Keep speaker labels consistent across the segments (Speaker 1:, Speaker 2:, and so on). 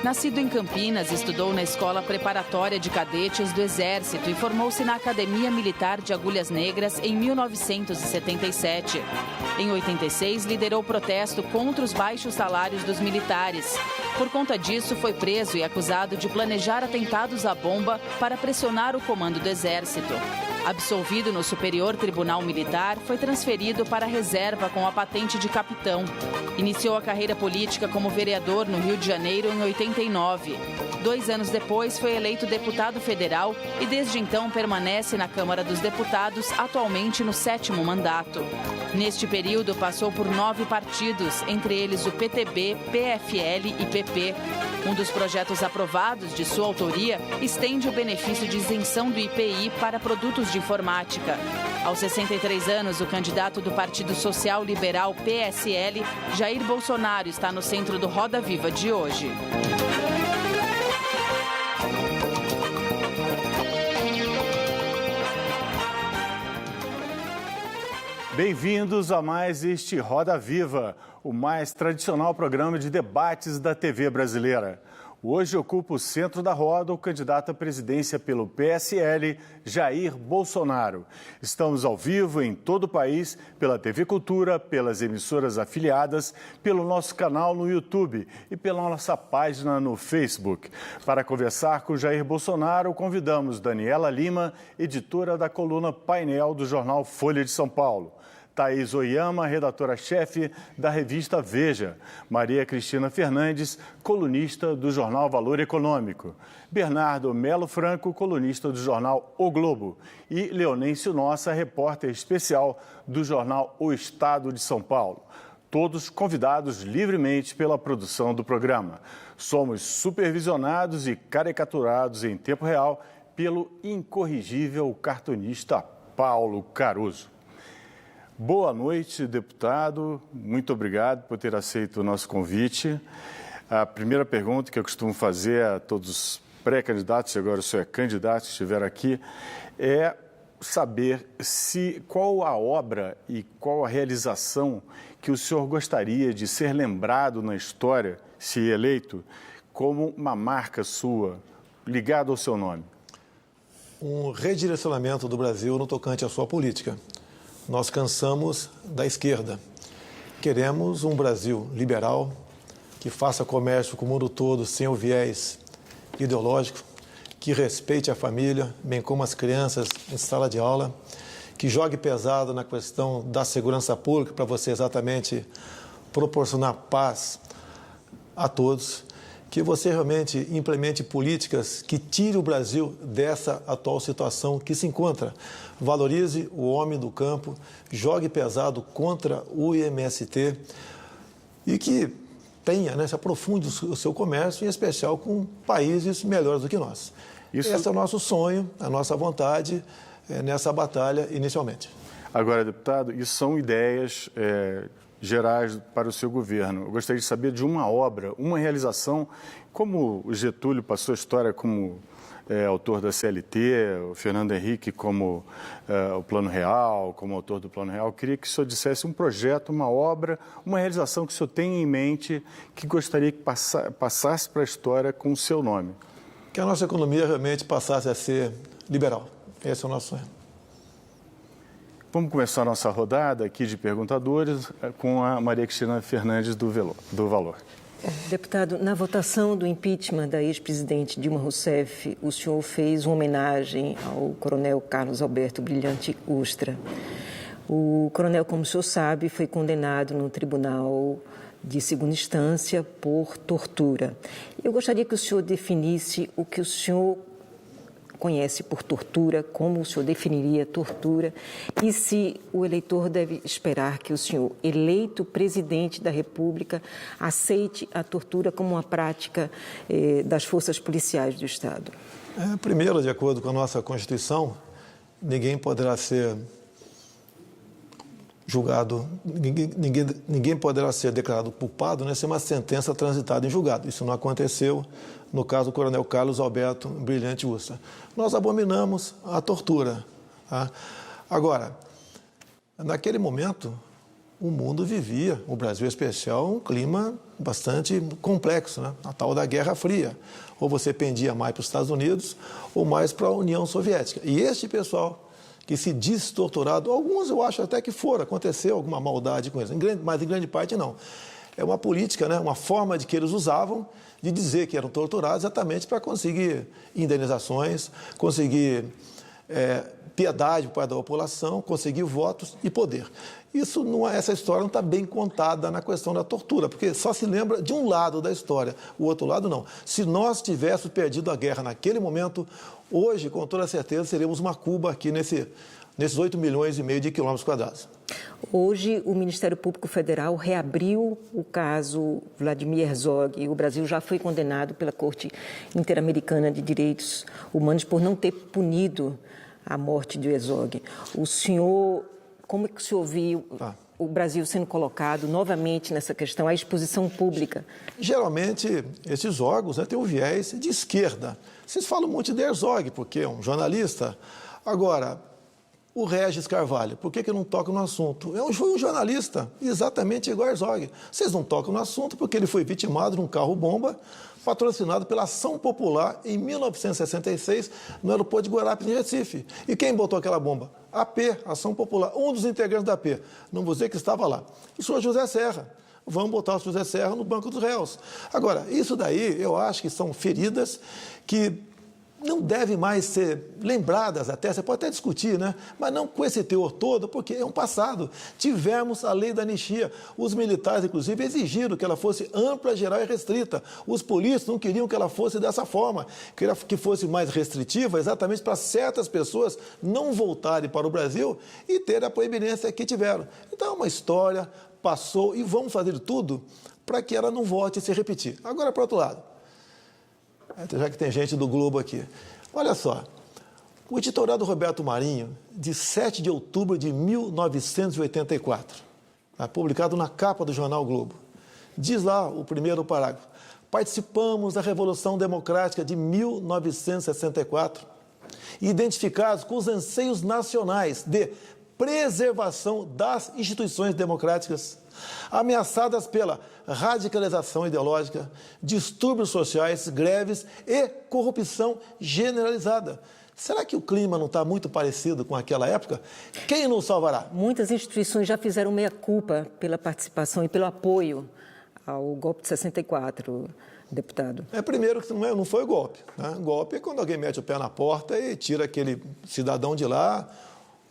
Speaker 1: Nascido em Campinas, estudou na Escola Preparatória de Cadetes do Exército e formou-se na Academia Militar de Agulhas Negras em 1977. Em 86, liderou protesto contra os baixos salários dos militares. Por conta disso, foi preso e acusado de planejar atentados à bomba para pressionar o comando do Exército. Absolvido no Superior Tribunal Militar, foi transferido para a reserva com a patente de capitão. Iniciou a carreira política como vereador no Rio de Janeiro em 89. 2 anos depois, foi eleito deputado federal e desde então permanece na Câmara dos Deputados, atualmente no 7º mandato. Neste período, passou por 9 partidos, entre eles o PTB, PFL e PP. Um dos projetos aprovados de sua autoria estende o benefício de isenção do IPI para produtos de informática. Aos 63 anos, o candidato do Partido Social Liberal PSL, Jair Bolsonaro, está no centro do Roda Viva de hoje.
Speaker 2: Bem-vindos a mais este Roda Viva, o mais tradicional programa de debates da TV brasileira. Hoje ocupa o centro da roda o candidato à presidência pelo PSL, Jair Bolsonaro. Estamos ao vivo em todo o país, pela TV Cultura, pelas emissoras afiliadas, pelo nosso canal no YouTube e pela nossa página no Facebook. Para conversar com Jair Bolsonaro, convidamos Daniela Lima, editora da coluna Painel do jornal Folha de São Paulo. Thaís Oyama, redatora-chefe da revista Veja. Maria Cristina Fernandes, colunista do jornal Valor Econômico. Bernardo Melo Franco, colunista do jornal O Globo. E Leonêncio Nossa, repórter especial do jornal O Estado de São Paulo. Todos convidados livremente pela produção do programa. Somos supervisionados e caricaturados em tempo real pelo incorrigível cartunista Paulo Caruso. Boa noite, deputado. Muito obrigado por ter aceito o nosso convite. A primeira pergunta que eu costumo fazer a todos os pré-candidatos, e agora o senhor é candidato, que estiver aqui, é saber qual a obra e qual a realização que o senhor gostaria de ser lembrado na história, se eleito, como uma marca sua, ligada ao seu nome.
Speaker 3: Um redirecionamento do Brasil no tocante à sua política. Nós cansamos da esquerda. Queremos um Brasil liberal, que faça comércio com o mundo todo sem o viés ideológico, que respeite a família, bem como as crianças em sala de aula, que jogue pesado na questão da segurança pública para você exatamente proporcionar paz a todos, que você realmente implemente políticas que tire o Brasil dessa atual situação que se encontra. Valorize o homem do campo, jogue pesado contra o IMST e que tenha, se aprofunde o seu comércio, em especial com países melhores do que nós. Esse é o nosso sonho, a nossa vontade nessa batalha inicialmente.
Speaker 2: Agora, deputado, isso são ideias gerais para o seu governo. Eu gostaria de saber de uma obra, uma realização, como o Getúlio passou a história como autor da CLT, o Fernando Henrique como o Plano Real, como autor do Plano Real. Eu queria que o senhor dissesse um projeto, uma obra, uma realização que o senhor tem em mente, que gostaria que passasse para a história com o seu nome.
Speaker 3: Que a nossa economia realmente passasse a ser liberal. Esse é o nosso sonho.
Speaker 2: Vamos começar a nossa rodada aqui de perguntadores com a Maria Cristina Fernandes do Valor.
Speaker 4: Deputado, na votação do impeachment da ex-presidente Dilma Rousseff, o senhor fez uma homenagem ao coronel Carlos Alberto Brilhante Ustra. O coronel, como o senhor sabe, foi condenado no tribunal de segunda instância por tortura. Eu gostaria que o senhor definisse o que o senhor conhece por tortura, como o senhor definiria tortura e se o eleitor deve esperar que o senhor, eleito presidente da República, aceite a tortura como uma prática das forças policiais do Estado.
Speaker 3: Primeiro, de acordo com a nossa Constituição, ninguém poderá ser julgado, ninguém poderá ser declarado culpado sem uma sentença transitada em julgado. Isso não aconteceu no caso do coronel Carlos Alberto Brilhante Ustra. Nós abominamos a tortura. Tá? Agora, naquele momento, o mundo vivia, o Brasil em especial, um clima bastante complexo, né? A tal da Guerra Fria. Ou você pendia mais para os Estados Unidos ou mais para a União Soviética. E este pessoal que se diz torturado, alguns eu acho até que aconteceu alguma maldade com eles, mas em grande parte não. É uma política, né? Uma forma de que eles usavam de dizer que eram torturados exatamente para conseguir indenizações, conseguir piedade por parte da população, conseguir votos e poder. Essa história não está bem contada na questão da tortura, porque só se lembra de um lado da história, o outro lado não. Se nós tivéssemos perdido a guerra naquele momento, hoje, com toda certeza, seríamos uma Cuba aqui nesses 8,5 milhões de quilômetros quadrados.
Speaker 4: Hoje, o Ministério Público Federal reabriu o caso Vladimir Herzog. O Brasil já foi condenado pela Corte Interamericana de Direitos Humanos por não ter punido a morte de Herzog. O senhor, como é que o senhor viu o Brasil sendo colocado novamente nessa questão, a exposição pública? Geralmente, esses órgãos têm um viés de esquerda. Vocês falam muito de Herzog, porque é um jornalista. Agora, o Regis Carvalho, por que não toca no assunto? Foi um jornalista, exatamente igual a Herzog. Vocês não tocam no assunto porque ele foi vitimado num carro-bomba patrocinado pela Ação Popular em 1966 no aeroporto de Guarapes, em Recife. E quem botou aquela bomba? A AP, Ação Popular, um dos integrantes da AP. Não vou dizer que estava lá. O senhor José Serra. Vamos botar o José Serra no banco dos réus. Agora, isso daí eu acho que são feridas que não devem mais ser lembradas até, você pode até discutir, né? Mas não com esse teor todo, porque é um passado. Tivemos a lei da anistia. Os militares, inclusive, exigiram que ela fosse ampla, geral e restrita. Os polícias não queriam que ela fosse dessa forma, que fosse mais restritiva, exatamente para certas pessoas não voltarem para o Brasil e ter a proeminência que tiveram. Então, é uma história, passou e vamos fazer tudo para que ela não volte a se repetir. Agora, por outro lado, já que tem gente do Globo aqui. Olha só, o editorial do Roberto Marinho, de 7 de outubro de 1984, publicado na capa do jornal Globo, diz lá o primeiro parágrafo: participamos da Revolução Democrática de 1964, identificados com os anseios nacionais de preservação das instituições democráticas, ameaçadas pela radicalização ideológica, distúrbios sociais, greves e corrupção generalizada. Será que o clima não está muito parecido com aquela época? Quem nos salvará? Muitas instituições já fizeram meia-culpa pela participação e pelo apoio ao golpe de 64, deputado. Primeiro que não foi golpe, né? Golpe é quando alguém mete o pé na porta e tira aquele cidadão de lá,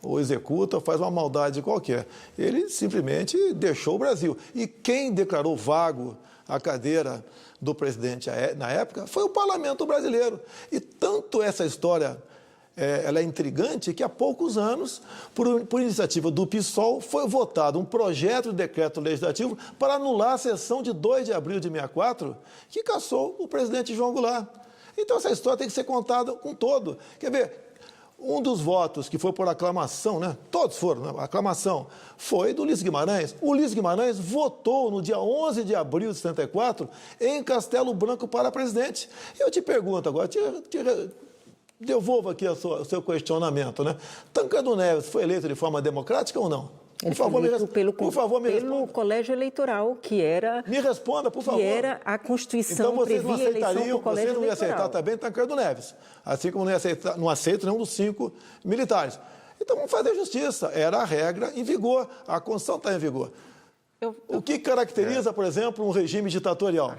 Speaker 4: ou executa, ou faz uma maldade qualquer. Ele simplesmente deixou o Brasil. E quem declarou vago a cadeira do presidente na época foi o parlamento brasileiro. E tanto essa história ela é intrigante que há poucos anos, por iniciativa do PSOL, foi votado um projeto de decreto legislativo para anular a sessão de 2 de abril de 64, que cassou o presidente João Goulart. Então essa história tem que ser contada com todo. Quer ver? Um dos votos que foi por aclamação, né? Todos foram, né? Aclamação, foi do Ulisses Guimarães. O Ulisses Guimarães votou no dia 11 de abril de 74 em Castelo Branco para presidente. Eu te pergunto agora, devolvo aqui o seu questionamento, né? Tancredo Neves foi eleito de forma democrática ou não? Ele foi eleito pelo colégio eleitoral, que era...
Speaker 3: Me responda, por favor.
Speaker 4: Que era a Constituição,
Speaker 3: então, vocês
Speaker 4: previa a eleição do colégio eleitoral.
Speaker 3: Vocês não iam aceitar também Tancredo Neves, assim como não aceito nenhum dos 5 militares. Então, vamos fazer justiça. Era a regra em vigor, a Constituição está em vigor. O que caracteriza, por exemplo, um regime ditatorial?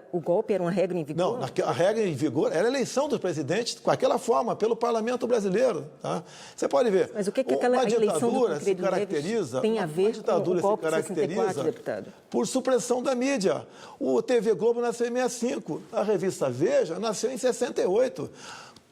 Speaker 4: O golpe era uma regra em vigor?
Speaker 3: Não, a regra em vigor era a eleição dos presidentes com aquela forma, pelo parlamento brasileiro. Tá? Você pode ver.
Speaker 4: Mas o que aquela eleição do Tancredo Neves tem a ver com o golpe de 64, deputado?
Speaker 3: Por supressão da mídia. O TV Globo nasceu em 65, a revista Veja nasceu em 68.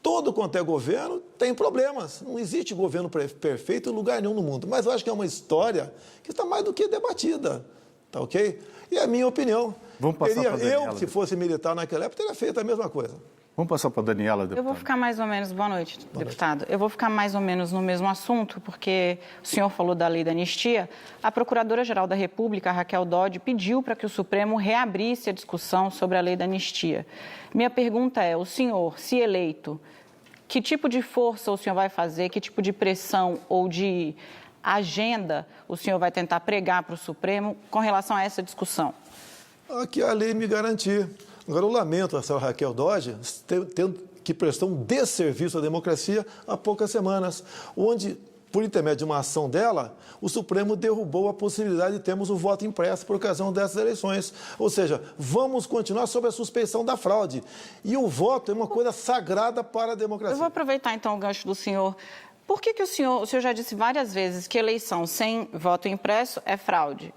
Speaker 3: Todo quanto é governo tem problemas. Não existe governo perfeito em lugar nenhum no mundo. Mas eu acho que é uma história que está mais do que debatida. Tá ok? E a minha opinião.
Speaker 2: Vamos passar para a Daniela.
Speaker 3: Eu, se fosse militar naquela época, teria feito a mesma coisa.
Speaker 2: Vamos passar para a Daniela, deputado.
Speaker 5: Eu vou ficar mais ou menos... Boa noite, deputado. Eu vou ficar mais ou menos no mesmo assunto, porque o senhor falou da lei da anistia. A Procuradora-Geral da República, Raquel Dodge, pediu para que o Supremo reabrisse a discussão sobre a lei da anistia. Minha pergunta é, o senhor, se eleito, que tipo de força o senhor vai fazer, que tipo de pressão ou de agenda o senhor vai tentar pregar para o Supremo com relação a essa discussão?
Speaker 3: Que a lei me garantir. Agora, eu lamento a senhora Raquel Dodge tendo que prestar um desserviço à democracia há poucas semanas, onde, por intermédio de uma ação dela, o Supremo derrubou a possibilidade de termos o voto impresso por ocasião dessas eleições. Ou seja, vamos continuar sob a suspeição da fraude. E o voto é uma coisa sagrada para a democracia.
Speaker 5: Eu vou aproveitar, então, o gancho do senhor. Por que o senhor já disse várias vezes que eleição sem voto impresso é fraude?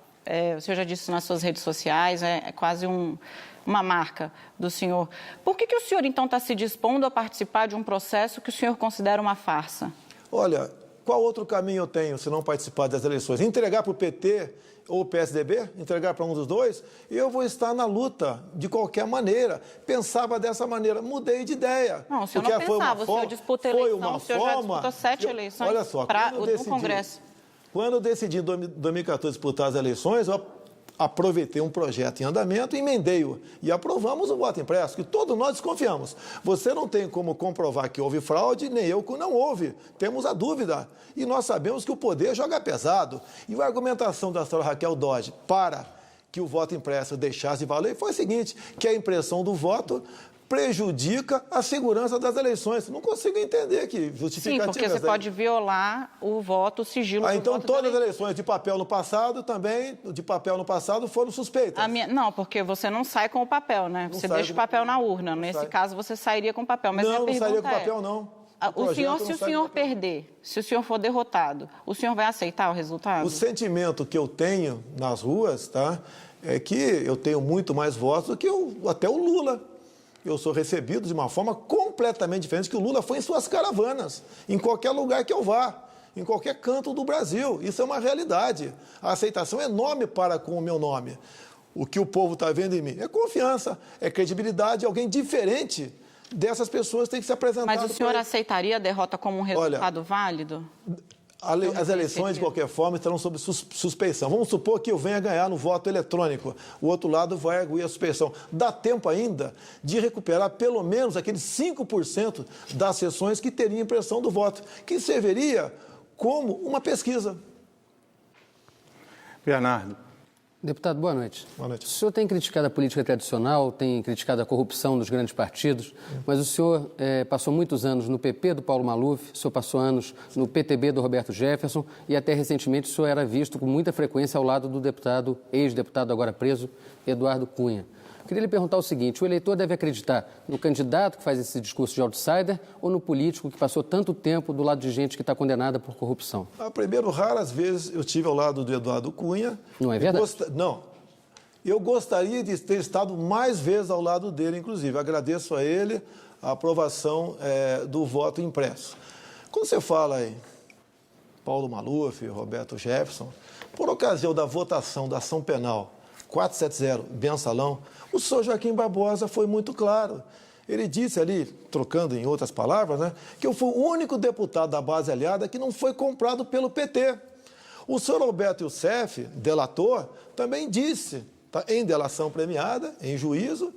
Speaker 5: O senhor já disse nas suas redes sociais, é quase uma marca do senhor. Por que o senhor, então, está se dispondo a participar de um processo que o senhor considera uma farsa?
Speaker 3: Olha, qual outro caminho eu tenho se não participar das eleições? Entregar para o PT ou o PSDB? Entregar para um dos dois? Eu vou estar na luta, de qualquer maneira. Pensava dessa maneira, mudei de ideia.
Speaker 5: Não, o senhor não pensava, o senhor disputa eleição, o senhor já disputou 7 eleições
Speaker 3: olha só,
Speaker 5: no Congresso.
Speaker 3: Quando eu decidi em 2014 disputar as eleições, eu aproveitei um projeto em andamento, emendei-o e aprovamos o voto impresso, que todos nós desconfiamos. Você não tem como comprovar que houve fraude, nem eu que não houve. Temos a dúvida. E nós sabemos que o poder joga pesado. E a argumentação da senhora Raquel Dodge para que o voto impresso deixasse de valer foi a seguinte, que a impressão do voto prejudica a segurança das eleições. Não consigo entender que justificativa.
Speaker 5: Sim, porque você pode violar o voto, o sigilo do voto.
Speaker 3: Então todas as eleições de papel no passado foram suspeitas.
Speaker 5: Não, porque você não sai com o papel, né? Você deixa o papel na urna. Nesse caso, você sairia com o papel. Mas
Speaker 3: não sairia com o papel, não.
Speaker 5: Se o senhor perder, se o senhor for derrotado, o senhor vai aceitar o resultado?
Speaker 3: O sentimento que eu tenho nas ruas, tá, é que eu tenho muito mais votos do que até o Lula. Eu sou recebido de uma forma completamente diferente que o Lula foi em suas caravanas, em qualquer lugar que eu vá, em qualquer canto do Brasil. Isso é uma realidade. A aceitação é enorme para com o meu nome. O que o povo está vendo em mim é confiança, é credibilidade, alguém diferente dessas pessoas tem que se apresentar.
Speaker 5: Mas o senhor aceitaria a derrota como um resultado válido?
Speaker 3: As eleições, de qualquer forma, estarão sob suspeição. Vamos supor que eu venha ganhar no voto eletrônico. O outro lado vai arguir a suspeição. Dá tempo ainda de recuperar pelo menos aqueles 5% das sessões que teriam impressão do voto, que serviria como uma pesquisa.
Speaker 2: Bernardo.
Speaker 6: Deputado, boa noite.
Speaker 3: Boa noite.
Speaker 6: O senhor tem criticado a política tradicional, tem criticado a corrupção dos grandes partidos, mas o senhor passou muitos anos no PP do Paulo Maluf, o senhor passou anos no PTB do Roberto Jefferson e até recentemente o senhor era visto com muita frequência ao lado do deputado, ex-deputado agora preso, Eduardo Cunha. Eu queria lhe perguntar o seguinte, o eleitor deve acreditar no candidato que faz esse discurso de outsider ou no político que passou tanto tempo do lado de gente que está condenada por corrupção?
Speaker 3: Primeiro, raras vezes eu estive ao lado do Eduardo Cunha.
Speaker 6: Não é verdade?
Speaker 3: Não. Eu gostaria de ter estado mais vezes ao lado dele, inclusive. Agradeço a ele a aprovação do voto impresso. Quando você fala em Paulo Maluf, Roberto Jefferson, por ocasião da votação da ação penal 470, Mensalão, o senhor Joaquim Barbosa foi muito claro. Ele disse ali, trocando em outras palavras, né, que eu fui o único deputado da base aliada que não foi comprado pelo PT. O senhor Roberto Youssef, delator, também disse, tá, em delação premiada, em juízo,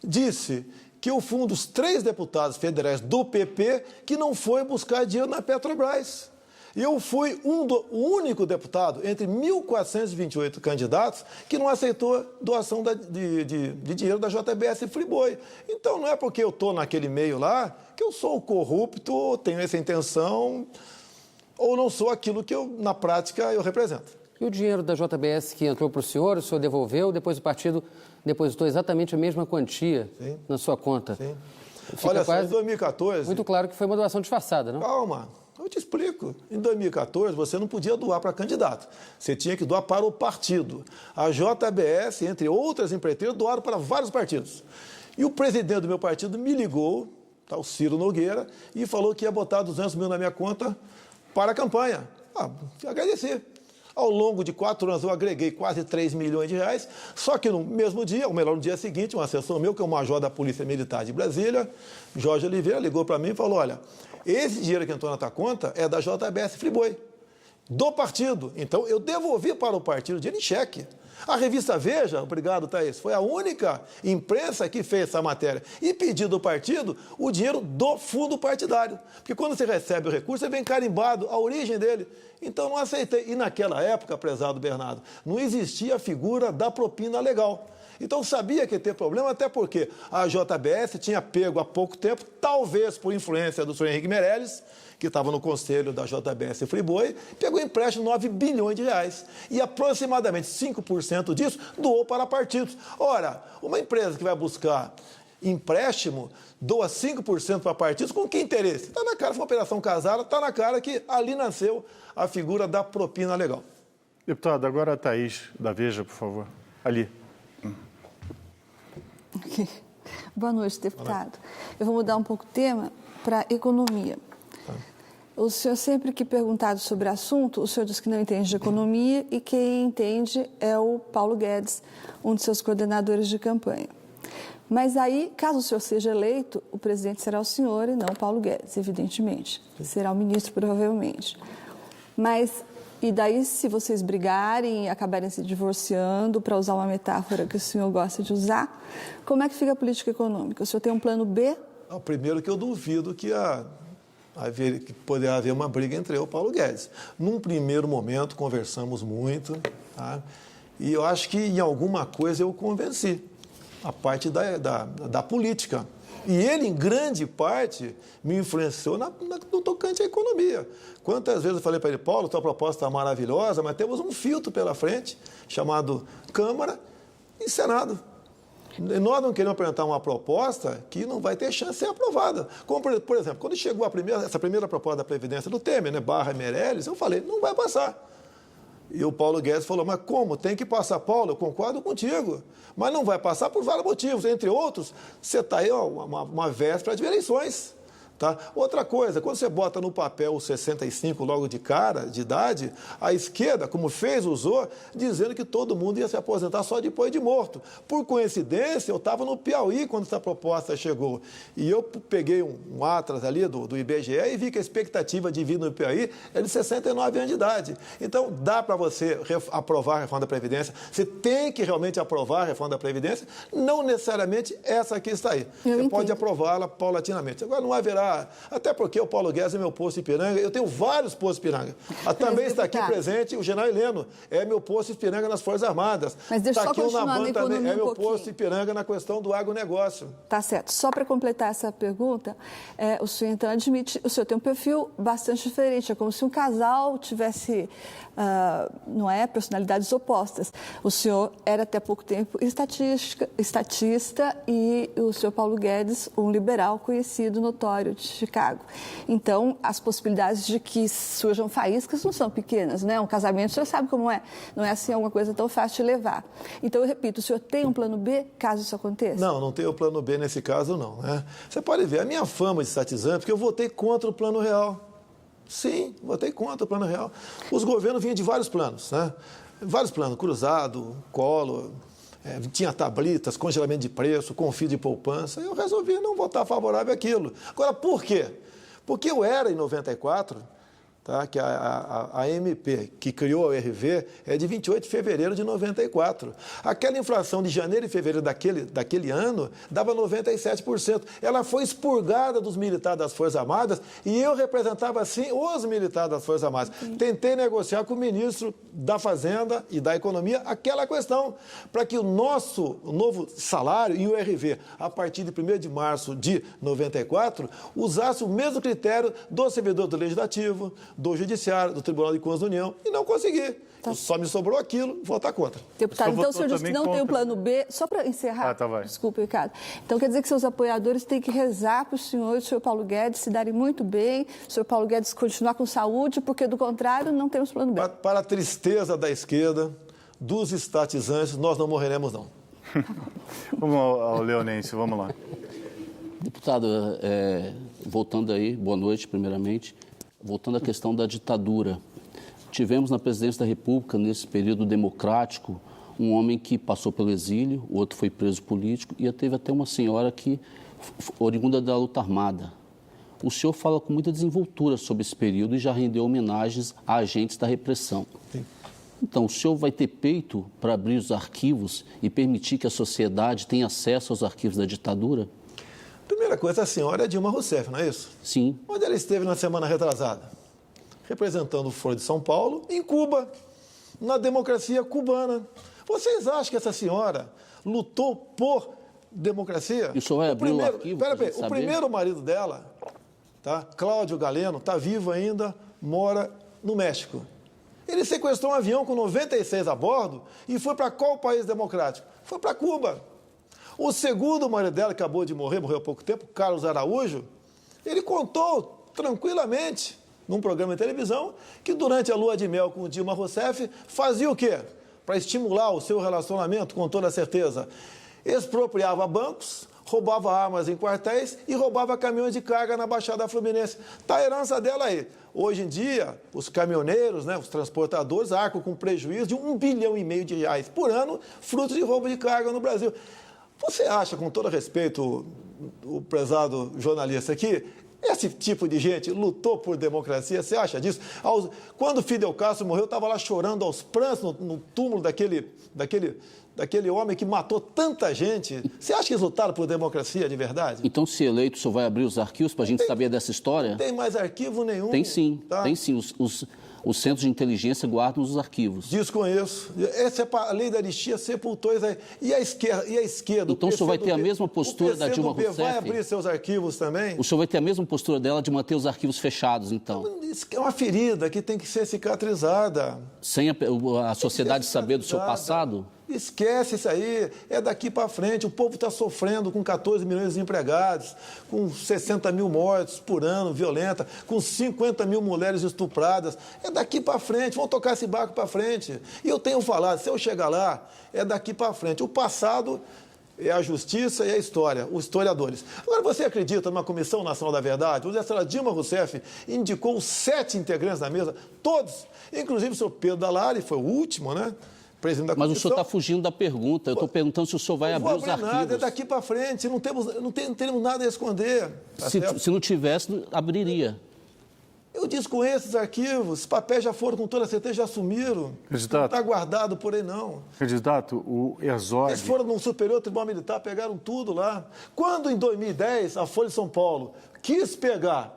Speaker 3: disse que eu fui um dos 3 deputados federais do PP que não foi buscar dinheiro na Petrobras. Eu fui o único deputado entre 1.428 candidatos que não aceitou doação de dinheiro da JBS Friboi. Então, não é porque eu estou naquele meio lá que eu sou corrupto, tenho essa intenção, ou não sou aquilo que na prática, eu represento.
Speaker 6: E o dinheiro da JBS que entrou para o senhor devolveu, depois o partido depositou exatamente a mesma quantia na sua conta.
Speaker 3: Sim. Olha só, em 2014...
Speaker 6: Muito claro que foi uma doação disfarçada, não?
Speaker 3: Calma. Eu te explico. Em 2014, você não podia doar para candidato. Você tinha que doar para o partido. A JBS, entre outras empreiteiras, doaram para vários partidos. E o presidente do meu partido me ligou, tá, o Ciro Nogueira, e falou que ia botar 200 mil na minha conta para a campanha. Agradeci. Ao longo de 4 anos, eu agreguei quase 3 milhões de reais, só que no mesmo dia, ou melhor, no dia seguinte, um assessor meu, que é o major da Polícia Militar de Brasília, Jorge Oliveira, ligou para mim e falou, olha, esse dinheiro que entrou na tua conta é da JBS Friboi. do partido. Então, eu devolvi para o partido o dinheiro em cheque. A revista Veja, obrigado, Thaís, foi a única imprensa que fez essa matéria e pediu do partido o dinheiro do fundo partidário. Porque quando você recebe o recurso, você vem carimbado a origem dele. Então, não aceitei. E naquela época, prezado Bernardo, não existia a figura da propina legal. Então, sabia que ia ter problema, até porque a JBS tinha pego há pouco tempo, talvez por influência do senhor Henrique Meirelles, que estava no conselho da JBS Friboi, pegou empréstimo de 9 bilhões de reais. E aproximadamente 5% disso doou para partidos. Ora, uma empresa que vai buscar empréstimo doa 5% para partidos, com que interesse? Está na cara, foi uma operação casada, está na cara que ali nasceu a figura da propina legal.
Speaker 2: Deputado, agora a Thaís da Veja, por favor. Ali.
Speaker 7: Boa noite, deputado. Eu vou mudar um pouco o tema para economia. O senhor sempre que perguntado sobre o assunto, o senhor diz que não entende de economia e quem entende é o Paulo Guedes, um de seus coordenadores de campanha. Mas aí, caso o senhor seja eleito, o presidente será o senhor e não o Paulo Guedes, evidentemente. Será o ministro, provavelmente. Mas, e daí, se vocês brigarem e acabarem se divorciando, para usar uma metáfora que o senhor gosta de usar, como é que fica a política econômica? O senhor tem um plano B?
Speaker 3: Primeiro que eu duvido que poderá haver uma briga entre eu e o Paulo Guedes. Num primeiro momento, conversamos muito, tá? E eu acho que em alguma coisa eu o convenci, a parte da política. E ele, em grande parte, me influenciou no tocante à economia. Quantas vezes eu falei para ele, Paulo, tua proposta está maravilhosa, mas temos um filtro pela frente, chamado Câmara e Senado. Nós não queremos apresentar uma proposta que não vai ter chance de ser aprovada. Como, por exemplo, quando chegou essa primeira proposta da Previdência do Temer, né, / Meirelles, eu falei, não vai passar. E o Paulo Guedes falou, mas como? Tem que passar, Paulo, eu concordo contigo. Mas não vai passar por vários motivos, entre outros, você está aí uma véspera de eleições. Tá? Outra coisa, quando você bota no papel os 65 logo de cara, de idade, a esquerda, como fez, usou, dizendo que todo mundo ia se aposentar só depois de morto. Por coincidência, eu estava no Piauí quando essa proposta chegou. E eu peguei um atlas ali do IBGE e vi que a expectativa de vida no Piauí é de 69 anos de idade. Então, dá para você aprovar a reforma da Previdência. Você tem que realmente aprovar a reforma da Previdência, não necessariamente essa que está aí. Você pode aprová-la paulatinamente. Agora, não haverá. Até porque o Paulo Guedes é meu posto Ipiranga, eu tenho vários postos Ipiranga. Também está aqui presente o general Heleno, é meu posto Ipiranga nas Forças Armadas.
Speaker 7: Mas deixa eu só continuar
Speaker 3: na
Speaker 7: economia
Speaker 3: também, é meu
Speaker 7: pouquinho.
Speaker 3: posto Ipiranga na questão do agronegócio. Tá
Speaker 7: certo. Só para completar essa pergunta, o senhor então admite, o senhor tem um perfil bastante diferente, é como se um casal tivesse, personalidades opostas. O senhor era até pouco tempo estatista e o senhor Paulo Guedes, um liberal conhecido, notório, de Chicago. Então, as possibilidades de que surjam faíscas não são pequenas, né? Um casamento, o senhor sabe como é. Não é assim alguma coisa tão fácil de levar. Então, eu repito, o senhor tem um plano B, caso isso aconteça?
Speaker 3: Não tenho plano B nesse caso, não. Né? Você pode ver, a minha fama de estatizante, porque eu votei contra o Plano Real. Sim, votei contra o Plano Real. Os governos vinham de vários planos, né? Vários planos, cruzado, Collor, tinha tablitas, congelamento de preço, confio de poupança. Eu resolvi não votar favorável àquilo. Agora, por quê? Porque eu era, em 94, tá, que a MP, que criou a URV, é de 28 de fevereiro de 94. Aquela inflação de janeiro e fevereiro daquele ano dava 97%. Ela foi expurgada dos militares das Forças Armadas e eu representava, assim, os militares das Forças Armadas. Tentei negociar com o ministro da Fazenda e da Economia aquela questão, para que o novo salário e o URV, a partir de 1º de março de 94, usasse o mesmo critério do servidor do Legislativo, do Judiciário, do Tribunal de Contas da União, e não consegui. Só me sobrou aquilo, votar contra.
Speaker 7: Deputado, então o senhor disse que não tem um plano B, só para encerrar, desculpa, Ricardo. Então quer dizer que seus apoiadores têm que rezar para o senhor e o senhor Paulo Guedes se darem muito bem, o senhor Paulo Guedes continuar com saúde, porque do contrário não temos plano B.
Speaker 3: Para a tristeza da esquerda, dos estatizantes, nós não morreremos, não.
Speaker 2: Vamos ao Leonense, vamos lá.
Speaker 8: Deputado, voltando aí, boa noite, primeiramente. Voltando à questão da ditadura, tivemos na presidência da República, nesse período democrático, um homem que passou pelo exílio, o outro foi preso político, e teve até uma senhora que, oriunda da luta armada. O senhor fala com muita desenvoltura sobre esse período e já rendeu homenagens a agentes da repressão.
Speaker 3: Sim.
Speaker 8: Então, o senhor vai ter peito para abrir os arquivos e permitir que a sociedade tenha acesso aos arquivos da ditadura?
Speaker 3: Primeira coisa, a senhora é Dilma Rousseff, não é isso?
Speaker 8: Sim.
Speaker 3: Onde ela esteve na semana retrasada? Representando o Foro de São Paulo em Cuba, na democracia cubana. Vocês acham que essa senhora lutou por democracia?
Speaker 8: E o senhor vai abrir o arquivo?
Speaker 3: O primeiro marido dela, tá? Cláudio Galeno, está vivo ainda, mora no México. Ele sequestrou um avião com 96 a bordo e foi para qual país democrático? Foi para Cuba. O segundo marido dela, que acabou de morrer, morreu há pouco tempo, Carlos Araújo, ele contou tranquilamente, num programa de televisão, que durante a lua de mel com Dilma Rousseff, fazia o quê? Para estimular o seu relacionamento, com toda certeza. Expropriava bancos, roubava armas em quartéis e roubava caminhões de carga na Baixada Fluminense. Está a herança dela aí. Hoje em dia, os caminhoneiros, né, os transportadores, arcam com prejuízo de R$1,5 bilhão de reais por ano, fruto de roubo de carga no Brasil. Você acha, com todo respeito, o prezado jornalista aqui, esse tipo de gente lutou por democracia? Você acha disso? Quando Fidel Castro morreu, eu estava lá chorando aos prantos no túmulo daquele homem que matou tanta gente. Você acha que eles lutaram por democracia de verdade?
Speaker 8: Então, se eleito, o senhor vai abrir os arquivos para a gente saber dessa história?
Speaker 3: Não tem mais arquivo nenhum.
Speaker 8: Tem sim,
Speaker 3: tá?
Speaker 8: Tem sim. Os centros de inteligência guardam os arquivos.
Speaker 3: Desconheço. Essa é a lei da anistia sepultou isso aí. E a esquerda?
Speaker 8: Então o senhor vai ter a mesma postura da Dilma Rousseff?
Speaker 3: Vai abrir seus arquivos também?
Speaker 8: O senhor vai ter a mesma postura dela de manter os arquivos fechados, então?
Speaker 3: Isso é uma ferida que tem que ser cicatrizada.
Speaker 8: Sem a sociedade saber do seu passado?
Speaker 3: Esquece isso aí, é daqui para frente. O povo está sofrendo com 14 milhões de desempregados, com 60 mil mortes por ano, violenta, com 50 mil mulheres estupradas. É daqui para frente, vão tocar esse barco para frente. E eu tenho falado, se eu chegar lá, é daqui para frente. O passado é a justiça e a história, os historiadores. Agora, você acredita numa Comissão Nacional da Verdade? A senhora Dilma Rousseff indicou 7 integrantes da mesa, todos, inclusive o senhor Pedro Dall'Ari, foi o último, né?
Speaker 8: Mas o senhor está fugindo da pergunta. Eu estou perguntando se o senhor vai abrir os arquivos.
Speaker 3: Nada, é daqui para frente, não temos nada a esconder. Tá
Speaker 8: se não tivesse, abriria.
Speaker 3: Eu desconheço esses arquivos, os papéis já foram, com toda certeza, já sumiram.
Speaker 2: Candidato,
Speaker 3: não está guardado por aí, não.
Speaker 2: Candidato, o Herzog...
Speaker 3: Eles foram no Superior Tribunal Militar, pegaram tudo lá. Quando, em 2010, a Folha de São Paulo quis pegar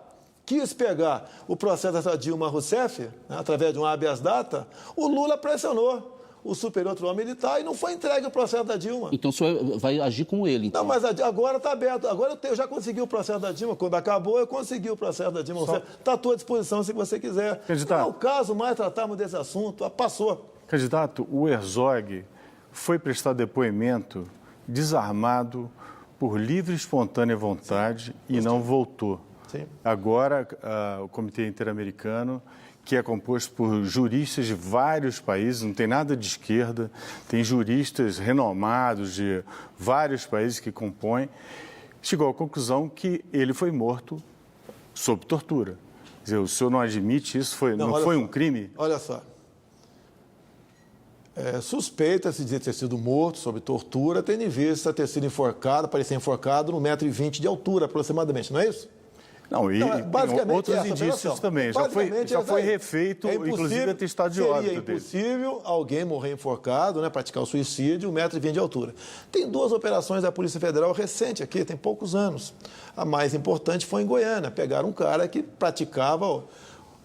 Speaker 3: o processo da Dilma Rousseff, né, através de um habeas data, o Lula pressionou o Superior Tribunal Militar e não foi entregue o processo da Dilma.
Speaker 8: Então o senhor vai agir como ele, então?
Speaker 3: Não, mas agora está aberto. Agora eu já consegui o processo da Dilma. Quando acabou, eu consegui o processo da Dilma. Está à tua disposição se você quiser.
Speaker 2: Candidato,
Speaker 3: não é o caso mais tratarmos desse assunto. Passou.
Speaker 2: Candidato, o Herzog foi prestar depoimento desarmado por livre e espontânea vontade e não voltou.
Speaker 3: Sim.
Speaker 2: Agora, o Comitê Interamericano, que é composto por juristas de vários países, não tem nada de esquerda, tem juristas renomados de vários países que compõem, chegou à conclusão que ele foi morto sob tortura. Quer dizer, o senhor não admite isso? Não foi um crime?
Speaker 3: Olha só. Suspeita-se de ter sido morto sob tortura, tendo em vista ter sido enforcado, parecer enforcado no 1,20 m de altura, aproximadamente, não é isso?
Speaker 2: Não, e tem outros indícios também. Já foi refeito, inclusive, atestado de óbito dele.
Speaker 3: Seria impossível alguém morrer enforcado, né, praticar o suicídio, 1,20 m de altura. Tem 2 operações da Polícia Federal recente aqui, tem poucos anos. A mais importante foi em Goiânia. Pegaram um cara que praticava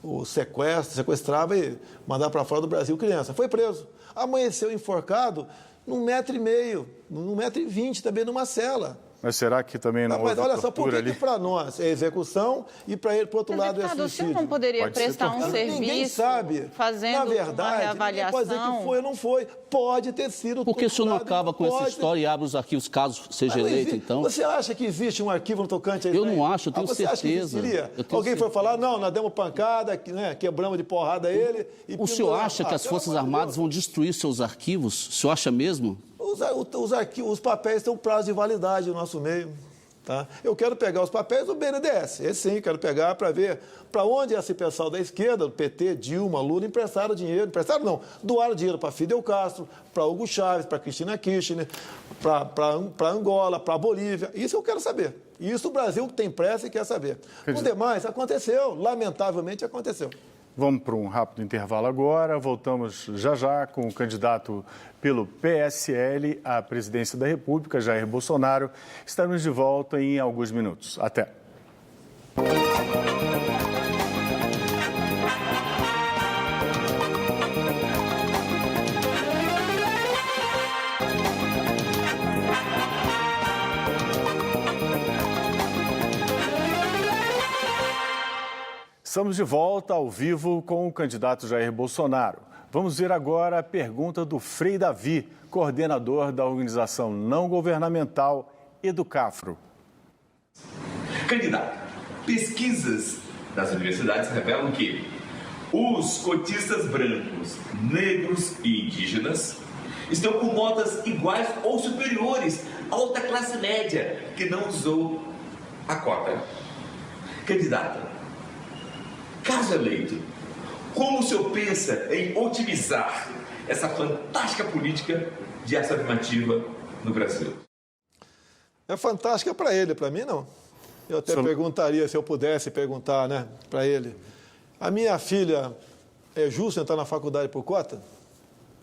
Speaker 3: o sequestro, sequestrava e mandava para fora do Brasil criança. Foi preso. Amanheceu enforcado num 1,5 m, num 1,20 m também numa cela.
Speaker 2: Mas será que também não houve
Speaker 3: olha só, por
Speaker 2: tortura ali?
Speaker 3: que para nós é execução e para ele, por outro lado, é suicídio?
Speaker 5: O senhor não poderia prestar um serviço
Speaker 3: ninguém sabe.
Speaker 5: fazendo
Speaker 3: Na verdade,
Speaker 5: uma reavaliação?
Speaker 3: Pode dizer que foi ou não foi. Pode ter sido.
Speaker 8: Por que o senhor não acaba com essa história e abre os arquivos caso seja eleito, então?
Speaker 3: Você acha que existe um arquivo no tocante a isso?
Speaker 8: Eu não acho, eu tenho certeza.
Speaker 3: Alguém foi falar, não, nós demos pancada, né, quebramos de porrada ele...
Speaker 8: O senhor acha que as Forças Armadas vão destruir seus arquivos? O senhor acha mesmo?
Speaker 3: Os papéis têm um prazo de validade no nosso meio. Tá? Eu quero pegar os papéis do BNDES, esse sim, quero pegar para ver para onde esse pessoal da esquerda, do PT, Dilma, Lula, emprestaram dinheiro, doaram dinheiro para Fidel Castro, para Hugo Chávez, para Cristina Kirchner, para Angola, para Bolívia, isso eu quero saber. Isso o Brasil tem pressa e quer saber. O demais aconteceu, lamentavelmente aconteceu.
Speaker 2: Vamos para um rápido intervalo agora. Voltamos já com o candidato pelo PSL à presidência da República, Jair Bolsonaro. Estaremos de volta em alguns minutos. Até. Estamos de volta ao vivo com o candidato Jair Bolsonaro. Vamos ver agora a pergunta do Frei Davi, coordenador da organização não governamental Educafro.
Speaker 9: Candidato, pesquisas das universidades revelam que os cotistas brancos, negros e indígenas estão com notas iguais ou superiores à alta classe média que não usou a cota. Candidato, caso eleito, como o senhor pensa em otimizar essa fantástica política de ação afirmativa no Brasil?
Speaker 3: É fantástica para ele, para mim não. Eu até perguntaria, se eu pudesse perguntar, né, para ele. A minha filha, é justo entrar na faculdade por cota?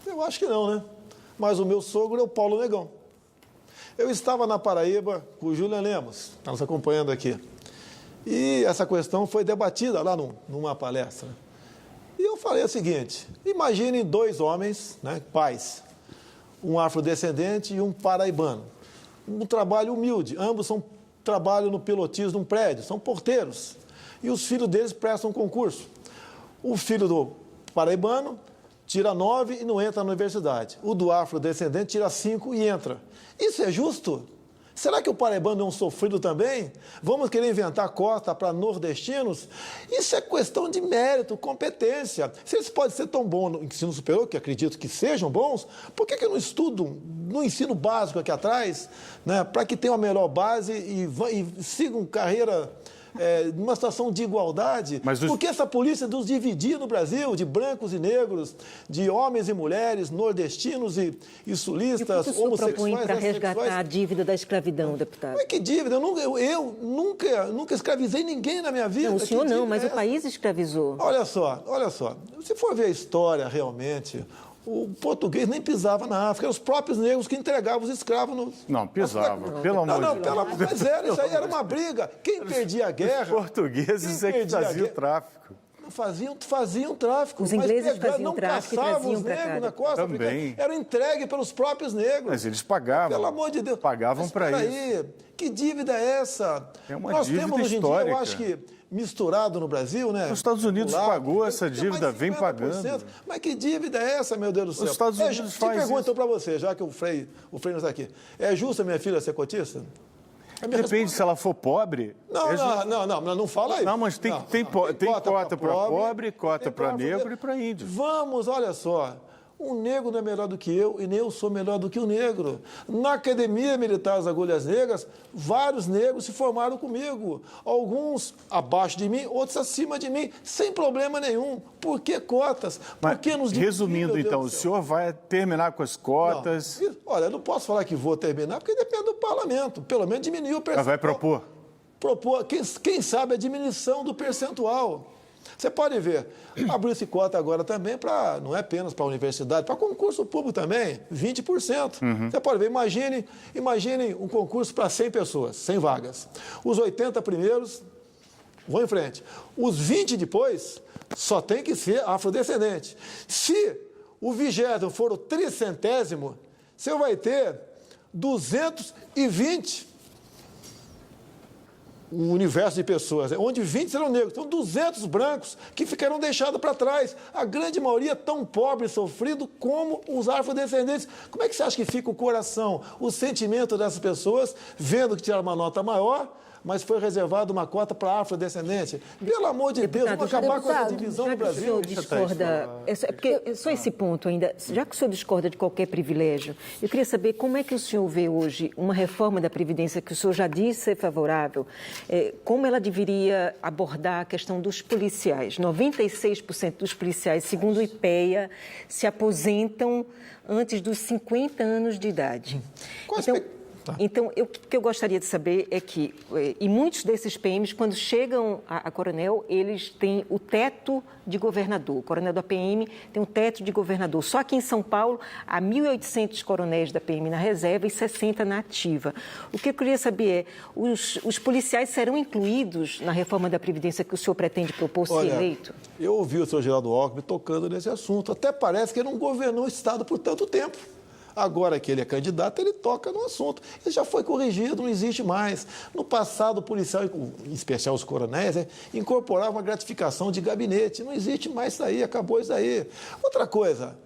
Speaker 3: Eu acho que não, né? Mas o meu sogro é o Paulo Negão. Eu estava na Paraíba com o Julian Lemos, está nos acompanhando aqui. E essa questão foi debatida lá numa palestra. E eu falei o seguinte, imaginem dois homens, né, pais, um afrodescendente e um paraibano. Um trabalho humilde, ambos trabalham no pilotismo de um prédio, são porteiros. E os filhos deles prestam concurso. O filho do paraibano tira 9 e não entra na universidade. O do afrodescendente tira 5 e entra. Isso é justo? Será que o paraibano é um sofrido também? Vamos querer inventar cota para nordestinos? Isso é questão de mérito, competência. Se eles podem ser tão bons no ensino superior, que acredito que sejam bons, por que não estudam no ensino básico aqui atrás, né, para que tenham a melhor base e sigam carreira numa situação de igualdade? Porque essa polícia nos dividia no Brasil, de brancos e negros, de homens e mulheres, nordestinos e sulistas,
Speaker 4: homossexuais. E o que o senhor propõe para resgatar a dívida da escravidão, deputado?
Speaker 3: Mas que dívida? Eu nunca escravizei ninguém na minha vida.
Speaker 4: Não, o senhor não, mas o país escravizou.
Speaker 3: Olha só. Se for ver a história realmente, o português nem pisava na África, eram os próprios negros que entregavam os escravos.
Speaker 2: Não, pisava, pelo amor de Deus.
Speaker 3: Mas isso aí era uma briga. Quem perdia a guerra...
Speaker 2: Os portugueses é que faziam o tráfico.
Speaker 3: Faziam tráfico.
Speaker 4: Os ingleses faziam tráfico e traziam para cá.
Speaker 3: Na costa
Speaker 2: também.
Speaker 3: Era entregue pelos próprios negros.
Speaker 2: Mas eles pagavam.
Speaker 3: Pelo amor de Deus.
Speaker 2: Pagavam para isso.
Speaker 3: Aí, que dívida é essa?
Speaker 2: É uma
Speaker 3: Nós
Speaker 2: dívida
Speaker 3: temos hoje em
Speaker 2: histórica.
Speaker 3: dia, eu acho que misturado no Brasil, né?
Speaker 2: Os Estados Unidos pagou essa dívida, vem pagando.
Speaker 3: Mas que dívida é essa, meu Deus do céu?
Speaker 2: Os Estados Unidos fazem isso.
Speaker 3: Pergunto para você, já que o Frei não está aqui. É justo a minha filha ser cotista?
Speaker 2: Depende se ela for pobre.
Speaker 3: Não fala aí.
Speaker 2: Não, mas tem cota para pobre, cota para negro e para índio.
Speaker 3: Vamos, olha só. Um negro não é melhor do que eu e nem eu sou melhor do que o negro. Na Academia Militar das Agulhas Negras, vários negros se formaram comigo. Alguns abaixo de mim, outros acima de mim, sem problema nenhum. Por que cotas? Por que nos dividir,
Speaker 2: resumindo, então, o senhor vai terminar com as cotas?
Speaker 3: Olha, eu não posso falar que vou terminar, porque depende do parlamento. Pelo menos diminuir o percentual.
Speaker 2: Mas vai propor?
Speaker 3: Propor, quem sabe a diminuição do percentual. Você pode ver, abriu-se cota agora também para, não é apenas para a universidade, para concurso público também, 20%. Você pode ver, imagine um concurso para 100 pessoas, 100 vagas. Os 80 primeiros vão em frente. Os 20 depois só tem que ser afrodescendente. Se o 20º for o 300º, você vai ter 220 um universo de pessoas, onde 20 serão negros. São 200 brancos que ficarão deixados para trás. A grande maioria tão pobre e sofrido como os afrodescendentes. Como é que você acha que fica o coração, o sentimento dessas pessoas, vendo que tiraram uma nota maior, mas foi reservada uma cota para afrodescendente. Pelo amor de Deus, vamos acabar com essa divisão no Brasil.
Speaker 4: Discorda, porque só esse ponto ainda, já que o senhor discorda de qualquer privilégio, eu queria saber como é que o senhor vê hoje uma reforma da Previdência que o senhor já disse ser favorável, como ela deveria abordar a questão dos policiais. 96% dos policiais, segundo o IPEA, se aposentam antes dos 50 anos de idade. Então, o que eu gostaria de saber é que, e muitos desses PMs, quando chegam a coronel, eles têm o teto de governador. O coronel da PM tem um teto de governador. Só aqui em São Paulo, há 1.800 coronéis da PM na reserva e 60 na ativa. O que eu queria saber é, os policiais serão incluídos na reforma da Previdência que o senhor pretende propor, se eleito?
Speaker 3: Eu ouvi o senhor Geraldo Alckmin tocando nesse assunto. Até parece que ele não governou o Estado por tanto tempo. Agora que ele é candidato, ele toca no assunto. Isso já foi corrigido, não existe mais. No passado, o policial, em especial os coronéis, incorporava uma gratificação de gabinete. Não existe mais isso aí, acabou isso aí. Outra coisa,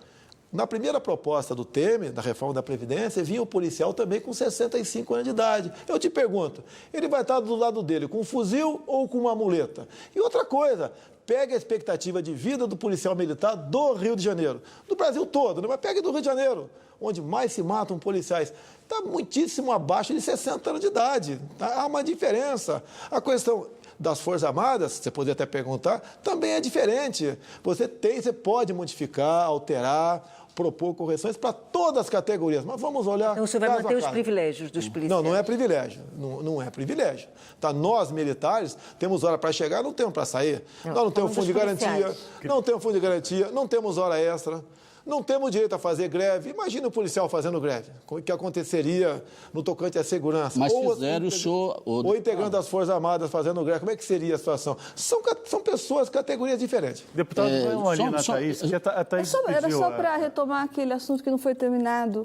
Speaker 3: na primeira proposta do Temer, da reforma da Previdência, vinha o policial também com 65 anos de idade. Eu te pergunto, ele vai estar do lado dele com um fuzil ou com uma muleta? E outra coisa, pega a expectativa de vida do policial militar do Rio de Janeiro, do Brasil todo, né? Mas pega do Rio de Janeiro, onde mais se matam policiais, está muitíssimo abaixo de 60 anos de idade. Tá? Há uma diferença. A questão das Forças Armadas, você poderia até perguntar, também é diferente. Você pode modificar, alterar, propor correções para todas as categorias, mas vamos olhar...
Speaker 4: Então, o senhor vai manter os privilégios dos policiais?
Speaker 3: Não é privilégio. Não é privilégio. Tá? Nós, militares, temos hora para chegar, não temos para sair. Nós não temos fundo de garantia, não temos hora extra. Não temos direito a fazer greve. Imagina o policial fazendo greve. O que aconteceria no tocante à segurança?
Speaker 8: Mas fizeram o senhor...
Speaker 3: Ou integrante das Forças Armadas fazendo greve. Como é que seria a situação? São pessoas, categorias diferentes.
Speaker 2: Deputado, a Thaís
Speaker 7: Era só para retomar aquele assunto que não foi terminado.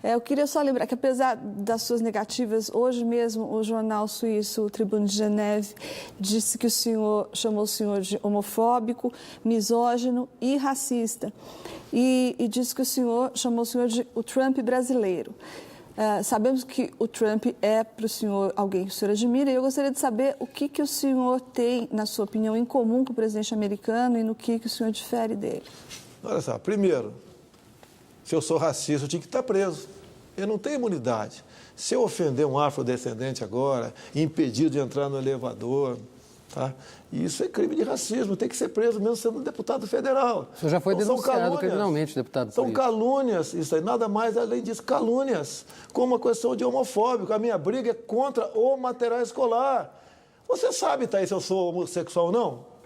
Speaker 7: Eu queria só lembrar que, apesar das suas negativas, hoje mesmo o jornal suíço, o Tribune de Geneve, disse que chamou o senhor de homofóbico, misógino e racista. E disse que chamou o senhor de o Trump brasileiro. Sabemos que o Trump é para o senhor alguém que o senhor admira, e eu gostaria de saber o que o senhor tem, na sua opinião, em comum com o presidente americano e no que o senhor difere dele.
Speaker 3: Olha só, primeiro, se eu sou racista, eu tinha que estar preso. Eu não tenho imunidade. Se eu ofender um afrodescendente agora, impedir de entrar no elevador, tá? Isso é crime de racismo, tem que ser preso mesmo sendo deputado federal.
Speaker 6: O senhor já foi denunciado criminalmente, deputado.
Speaker 3: São calúnias, isso aí, nada mais além disso, calúnias, como a questão de homofóbico. A minha briga é contra o material escolar. Você sabe, Thaís, se eu sou homossexual ou não?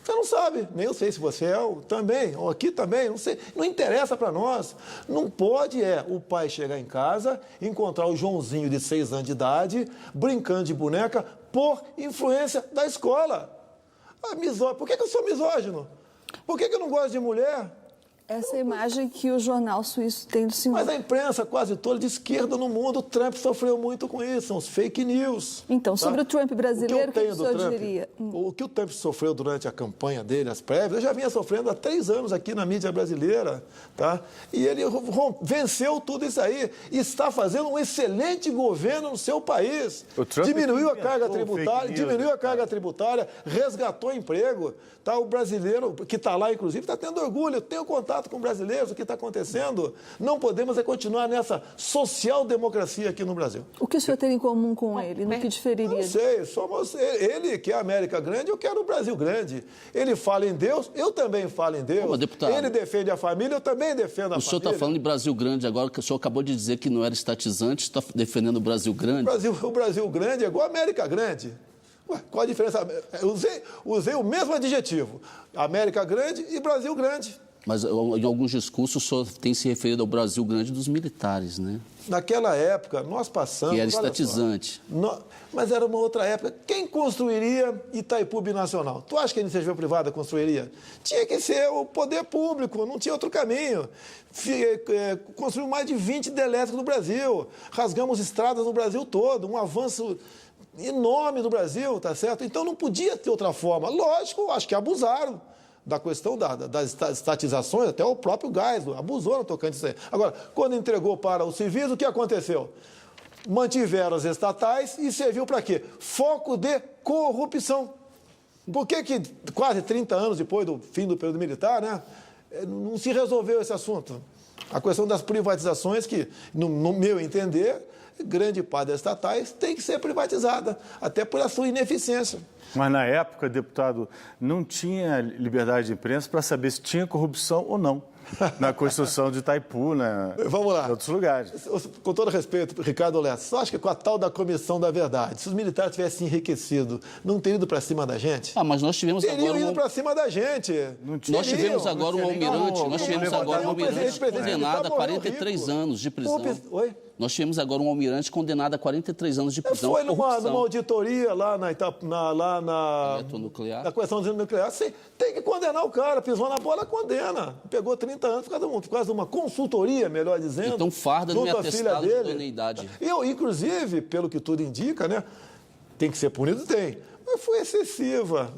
Speaker 3: Você não sabe, nem eu sei se você é também, ou aqui também, não sei, não interessa para nós. Não pode o pai chegar em casa, encontrar o Joãozinho de 6 anos de idade, brincando de boneca, por influência da escola. Por que eu sou misógino? Por que eu não gosto de mulher?
Speaker 7: Essa é a imagem que o jornal suíço tem do senhor.
Speaker 3: Mas a imprensa quase toda de esquerda no mundo, o Trump sofreu muito com isso, são os fake news.
Speaker 7: Então, sobre o Trump brasileiro, o que o senhor diria?
Speaker 3: O que o Trump sofreu durante a campanha dele, as prévias, eu já vinha sofrendo há 3 anos aqui na mídia brasileira, tá? E ele venceu tudo isso aí e está fazendo um excelente governo no seu país. Diminuiu a carga tributária, resgatou emprego, tá? O brasileiro que está lá, inclusive, está tendo orgulho, eu tenho contato com brasileiros, o que está acontecendo. Não podemos continuar nessa social-democracia aqui no Brasil.
Speaker 7: O que o senhor tem em comum com ele? No que diferiria?
Speaker 3: Não sei, ele quer a América grande, eu quero o Brasil grande. Ele fala em Deus, eu também falo em Deus.
Speaker 8: Mas, deputado,
Speaker 3: ele defende a família, eu também defendo a família.
Speaker 8: O senhor está falando de Brasil grande agora, que o senhor acabou de dizer que não era estatizante, está defendendo o Brasil grande?
Speaker 3: O Brasil grande é igual a América grande. Ué, qual a diferença? Eu usei o mesmo adjetivo, América grande e Brasil grande.
Speaker 8: Mas em alguns discursos o senhor tem se referido ao Brasil grande dos militares, né?
Speaker 3: Naquela época, nós passamos...
Speaker 8: Que era estatizante.
Speaker 3: Mas era uma outra época. Quem construiria Itaipu Binacional? Tu acha que a iniciativa privada construiria? Tinha que ser o poder público, não tinha outro caminho. Construiu mais de 20 hidrelétricos no Brasil. Rasgamos estradas no Brasil todo, um avanço enorme do Brasil, tá certo? Então não podia ter outra forma. Lógico, acho que abusaram da questão das estatizações, até o próprio Geisel abusou no tocante disso aí. Agora, quando entregou para os civis, o que aconteceu? mantiveram as estatais e serviu para quê? Foco de corrupção. Por que quase 30 anos depois do fim do período militar, né, não se resolveu esse assunto? A questão das privatizações que, no meu entender, grande parte das estatais tem que ser privatizada, até por a sua ineficiência.
Speaker 2: Mas na época, deputado, não tinha liberdade de imprensa para saber se tinha corrupção ou não. Na construção de Itaipu, né?
Speaker 3: Vamos lá.
Speaker 2: Em outros lugares.
Speaker 3: Com todo respeito, Ricardo Lessa, só acho que com a tal da Comissão da Verdade, se os militares tivessem enriquecido, não teriam ido para cima da gente?
Speaker 8: Mas nós tivemos
Speaker 3: teriam
Speaker 8: agora...
Speaker 3: ido para cima da gente.
Speaker 8: Nós tivemos agora um almirante, condenado a 43 anos de prisão.
Speaker 3: Oi?
Speaker 8: Nós tivemos agora um almirante condenado a 43 anos de prisão.
Speaker 3: Foi numa auditoria lá na
Speaker 8: nuclear.
Speaker 3: Na questão do nuclear. Sim, tem que condenar o cara. Pisou na bola, condena. Pegou 30 anos por causa de uma consultoria, melhor dizendo.
Speaker 8: Então, farda não é atestado de idoneidade.
Speaker 3: Inclusive, pelo que tudo indica, né? Tem que ser punido? Tem. Mas foi excessiva.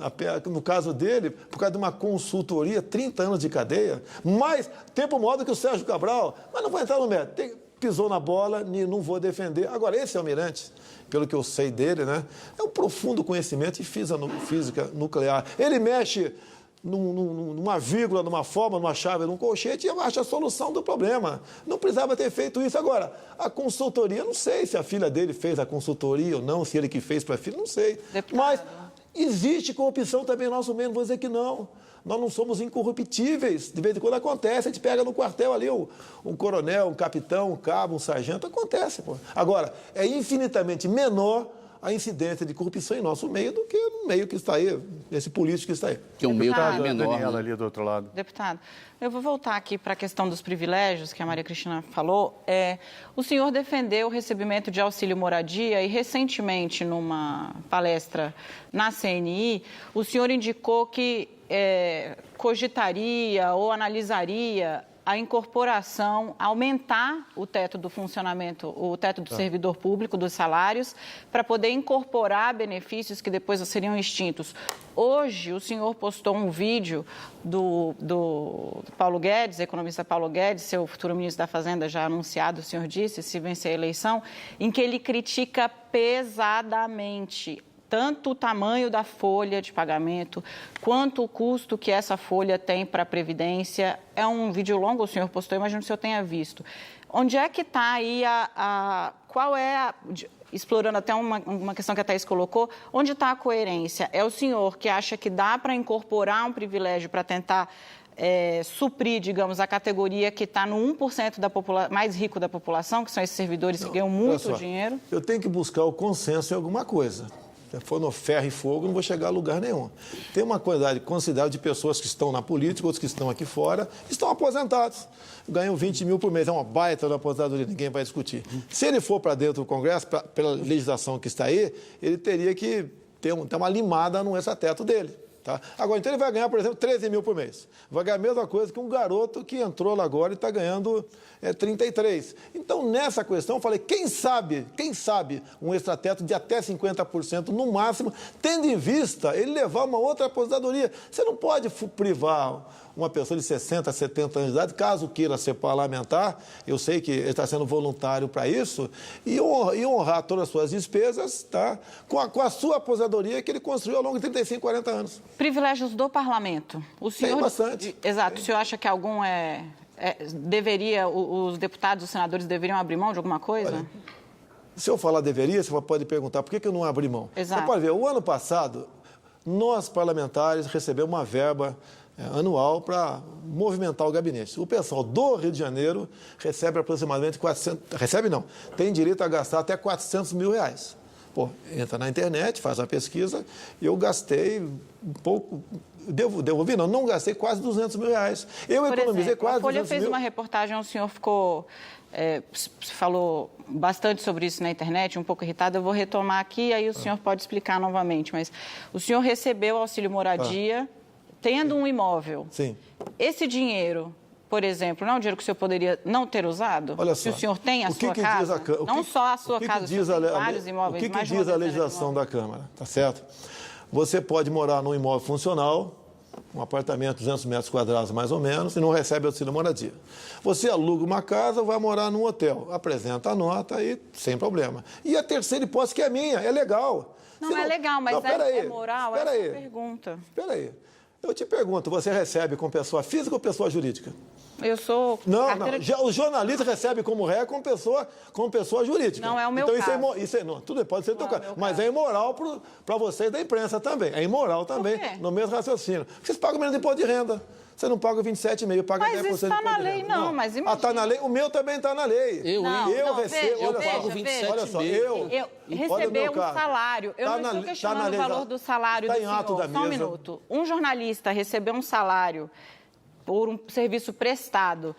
Speaker 3: No caso dele, por causa de uma consultoria, 30 anos de cadeia. Mais tempo maior do que o Sérgio Cabral. Mas não vou entrar no mérito. Pisou na bola, não vou defender. Agora, esse almirante, pelo que eu sei dele, né, é um profundo conhecimento em física nuclear. Ele mexe numa vírgula, numa forma, numa chave, num colchete e acha a solução do problema. Não precisava ter feito isso. Agora, a consultoria, não sei se a filha dele fez a consultoria ou não, se ele que fez para a filha, não sei.
Speaker 5: Deputado.
Speaker 3: Mas existe corrupção também no nosso meio, não vou dizer que não. Nós não somos incorruptíveis. De vez em quando acontece, a gente pega no quartel ali um coronel, um capitão, um cabo, um sargento, acontece. Pô. Agora, é infinitamente menor a incidência de corrupção em nosso meio do que no meio que está aí, esse político que está aí.
Speaker 8: Que é um meio também menor.
Speaker 2: Daniela ali do outro lado.
Speaker 5: Deputado, eu vou voltar aqui para a questão dos privilégios que a Maria Cristina falou. O senhor defendeu o recebimento de auxílio moradia e, recentemente, numa palestra na CNI, o senhor indicou que cogitaria ou analisaria a incorporação, aumentar o teto do funcionamento, o teto do servidor público, dos salários, para poder incorporar benefícios que depois seriam extintos. Hoje, o senhor postou um vídeo do Paulo Guedes, economista Paulo Guedes, seu futuro ministro da Fazenda já anunciado, o senhor disse, se vencer a eleição, em que ele critica pesadamente tanto o tamanho da folha de pagamento, quanto o custo que essa folha tem para a Previdência. É um vídeo longo, o senhor postou, imagino que o senhor tenha visto. Onde é que está aí qual é explorando até uma questão que a Thaís colocou, onde está a coerência? É o senhor que acha que dá para incorporar um privilégio para tentar suprir, digamos, a categoria que está no 1% mais rico da população, que são esses servidores que ganham muito dinheiro?
Speaker 3: Eu tenho que buscar o consenso em alguma coisa. Se for no ferro e fogo, não vou chegar a lugar nenhum. Tem uma quantidade considerável de pessoas que estão na política, outros que estão aqui fora, estão aposentados. Ganham 20 mil por mês, é uma baita da aposentadoria, ninguém vai discutir. Se ele for para dentro do Congresso, pela legislação que está aí, ele teria que ter uma limada no extrateto dele. Tá? Agora, então ele vai ganhar, por exemplo, 13 mil por mês. Vai ganhar a mesma coisa que um garoto que entrou lá agora e está ganhando 33. Então, nessa questão, eu falei, quem sabe um extrateto de até 50% no máximo, tendo em vista ele levar uma outra aposentadoria. Você não pode privar uma pessoa de 60, 70 anos de idade, caso queira ser parlamentar, eu sei que ele está sendo voluntário para isso, e honrar todas as suas despesas, tá? com a sua aposentadoria que ele construiu ao longo de 35, 40 anos.
Speaker 5: Privilégios do parlamento. O senhor,
Speaker 3: tem bastante.
Speaker 5: Exato. Tem. O senhor acha que algum os deputados, os senadores deveriam abrir mão de alguma coisa?
Speaker 3: Olha, se eu falar deveria, você pode perguntar por que eu não abri mão.
Speaker 5: Exato.
Speaker 3: Você pode ver, o ano passado, nós parlamentares recebemos uma verba anual para movimentar o gabinete. O pessoal do Rio de Janeiro recebe aproximadamente 400... Recebe não, tem direito a gastar até 400 mil reais. Pô, entra na internet, faz a pesquisa, e eu gastei um pouco... Devolvi? Não gastei quase 200 mil reais. Eu economizei quase 200 mil. A
Speaker 5: Folha fez uma reportagem, o senhor ficou... falou bastante sobre isso na internet, um pouco irritado. Eu vou retomar aqui, aí o senhor pode explicar novamente. Mas o senhor recebeu auxílio moradia... Tendo um imóvel,
Speaker 3: sim.
Speaker 5: Esse dinheiro, por exemplo, não é um dinheiro que o senhor poderia não ter usado?
Speaker 3: Olha só,
Speaker 5: se o senhor tem a sua casa, não só a sua casa, o senhor tem vários imóveis.
Speaker 3: O que diz a legislação da Câmara, tá certo? Você pode morar num imóvel funcional um apartamento de 200 metros quadrados mais ou menos, e não recebe auxílio moradia. Você aluga uma casa, vai morar num hotel, apresenta a nota e sem problema. E a terceira hipótese, que é minha, é legal.
Speaker 5: Não é legal, mas é moral, é a pergunta.
Speaker 3: Espera aí. Eu te pergunto, você recebe com pessoa física ou pessoa jurídica?
Speaker 5: Eu sou...
Speaker 3: Não. O jornalista recebe como réu como pessoa jurídica.
Speaker 5: Não é o meu
Speaker 3: caso.
Speaker 5: Então
Speaker 3: isso é não, tudo bem, pode ser teu caso. Mas é imoral para vocês da imprensa também. É imoral também, no mesmo raciocínio. Vocês pagam menos de imposto de renda. Você não paga 27,5%, paga 10% de imposto de renda.
Speaker 5: Mas isso está na lei, não, mas imagina.
Speaker 3: Está na lei? O meu também está na lei.
Speaker 8: Eu
Speaker 3: recebo,
Speaker 8: eu pago 27,5%.
Speaker 3: Olha só,
Speaker 5: eu receber um salário. Eu não estou questionando o valor do salário do senhor. Só um minuto. Um jornalista receber um salário por um serviço prestado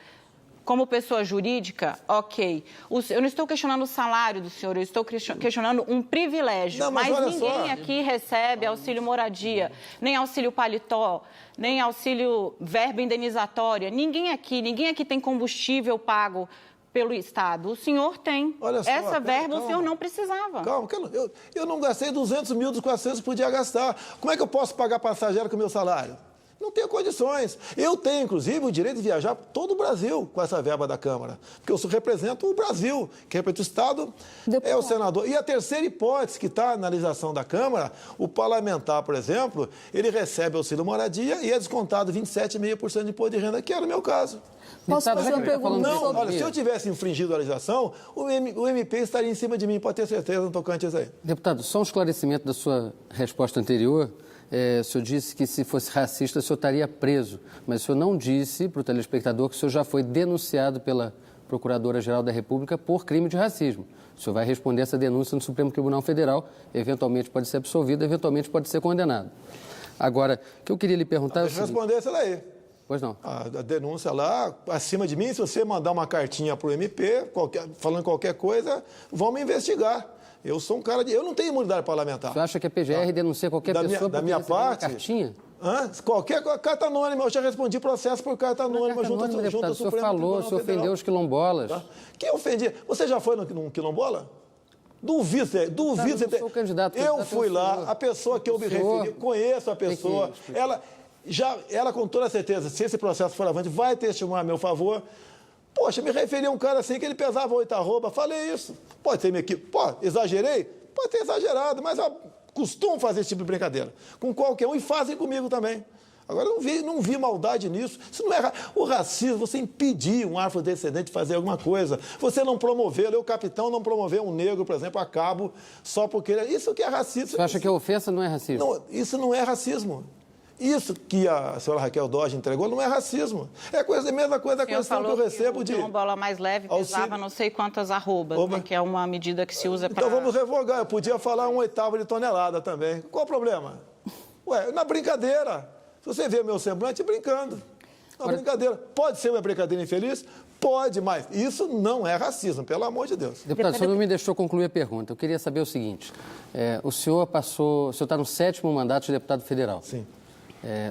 Speaker 5: como pessoa jurídica, ok. Eu não estou questionando o salário do senhor, eu estou questionando um privilégio.
Speaker 3: Não, mas
Speaker 5: ninguém aqui recebe auxílio moradia, nem auxílio paletó, nem auxílio verba indenizatória. Ninguém aqui tem combustível pago pelo Estado. O senhor tem.
Speaker 3: Olha só,
Speaker 5: essa verba o senhor não precisava.
Speaker 3: Calma, eu não gastei 200 mil dos 400 que podia gastar. Como é que eu posso pagar passageiro com o meu salário? Não tenho condições. Eu tenho, inclusive, o direito de viajar por todo o Brasil com essa verba da Câmara. Porque eu represento o Brasil, que representa o Estado, é o senador. E a terceira hipótese que está na analisação da Câmara, o parlamentar, por exemplo, ele recebe auxílio moradia e é descontado 27,5% de imposto de renda, que era o meu caso.
Speaker 7: Posso fazer uma pergunta?
Speaker 3: Não, olha, se eu tivesse infringido a legislação, o MP estaria em cima de mim, pode ter certeza, no tocante a isso aí.
Speaker 6: Deputado, só um esclarecimento da sua resposta anterior. O senhor disse que se fosse racista, o senhor estaria preso. Mas o senhor não disse para o telespectador que o senhor já foi denunciado pela Procuradora-Geral da República por crime de racismo. O senhor vai responder essa denúncia no Supremo Tribunal Federal, eventualmente pode ser absolvido, eventualmente pode ser condenado. Agora, o que eu queria lhe perguntar...
Speaker 3: Deixa eu responder essa daí.
Speaker 6: Pois não.
Speaker 3: A denúncia lá, acima de mim, se você mandar uma cartinha para o MP, falando qualquer coisa, vão me investigar. Eu sou um cara eu não tenho imunidade parlamentar.
Speaker 6: Você acha que a PGR denuncia qualquer pessoa
Speaker 3: da minha parte,
Speaker 6: uma cartinha?
Speaker 3: Qualquer carta anônima. Eu já respondi processo por carta anônima junto ao Supremo Tribunal Federal.
Speaker 6: O senhor falou, o senhor ofendeu os quilombolas.
Speaker 3: Tá? Quem ofendia? Você já foi num quilombola? Duvido.
Speaker 6: Eu sou candidato.
Speaker 3: Eu fui lá, a pessoa que eu me referi, conheço a pessoa, ela com toda certeza, se esse processo for avante, vai testemunhar a meu favor. Poxa, me referi a um cara assim que ele pesava 8 arroba, falei isso. Pode ter minha equipe. Exagerei? Pode ter exagerado, mas eu costumo fazer esse tipo de brincadeira com qualquer um e fazem comigo também. Agora, eu não vi maldade nisso. Isso não é o racismo, você impedir um afrodescendente de fazer alguma coisa. Você não promover, o capitão não promover um negro, por exemplo, a cabo, só porque... Isso que é racismo.
Speaker 6: Você acha que a ofensa não é racismo?
Speaker 3: Não, isso não é racismo. Isso que a senhora Raquel Dodge entregou não é racismo. É a mesma coisa da questão que eu recebo de...
Speaker 5: uma bola mais leve pesava não sei quantas arrobas, né, que é uma medida que se usa para...
Speaker 3: Então vamos revogar. Eu podia falar 1/8 de tonelada também. Qual o problema? Na brincadeira. Se você vê meu semblante, brincando. Brincadeira. Pode ser uma brincadeira infeliz? Pode, mas isso não é racismo, pelo amor de Deus.
Speaker 6: Deputado, o senhor não me deixou concluir a pergunta. Eu queria saber o seguinte. O senhor está no 7º mandato de deputado federal.
Speaker 3: Sim.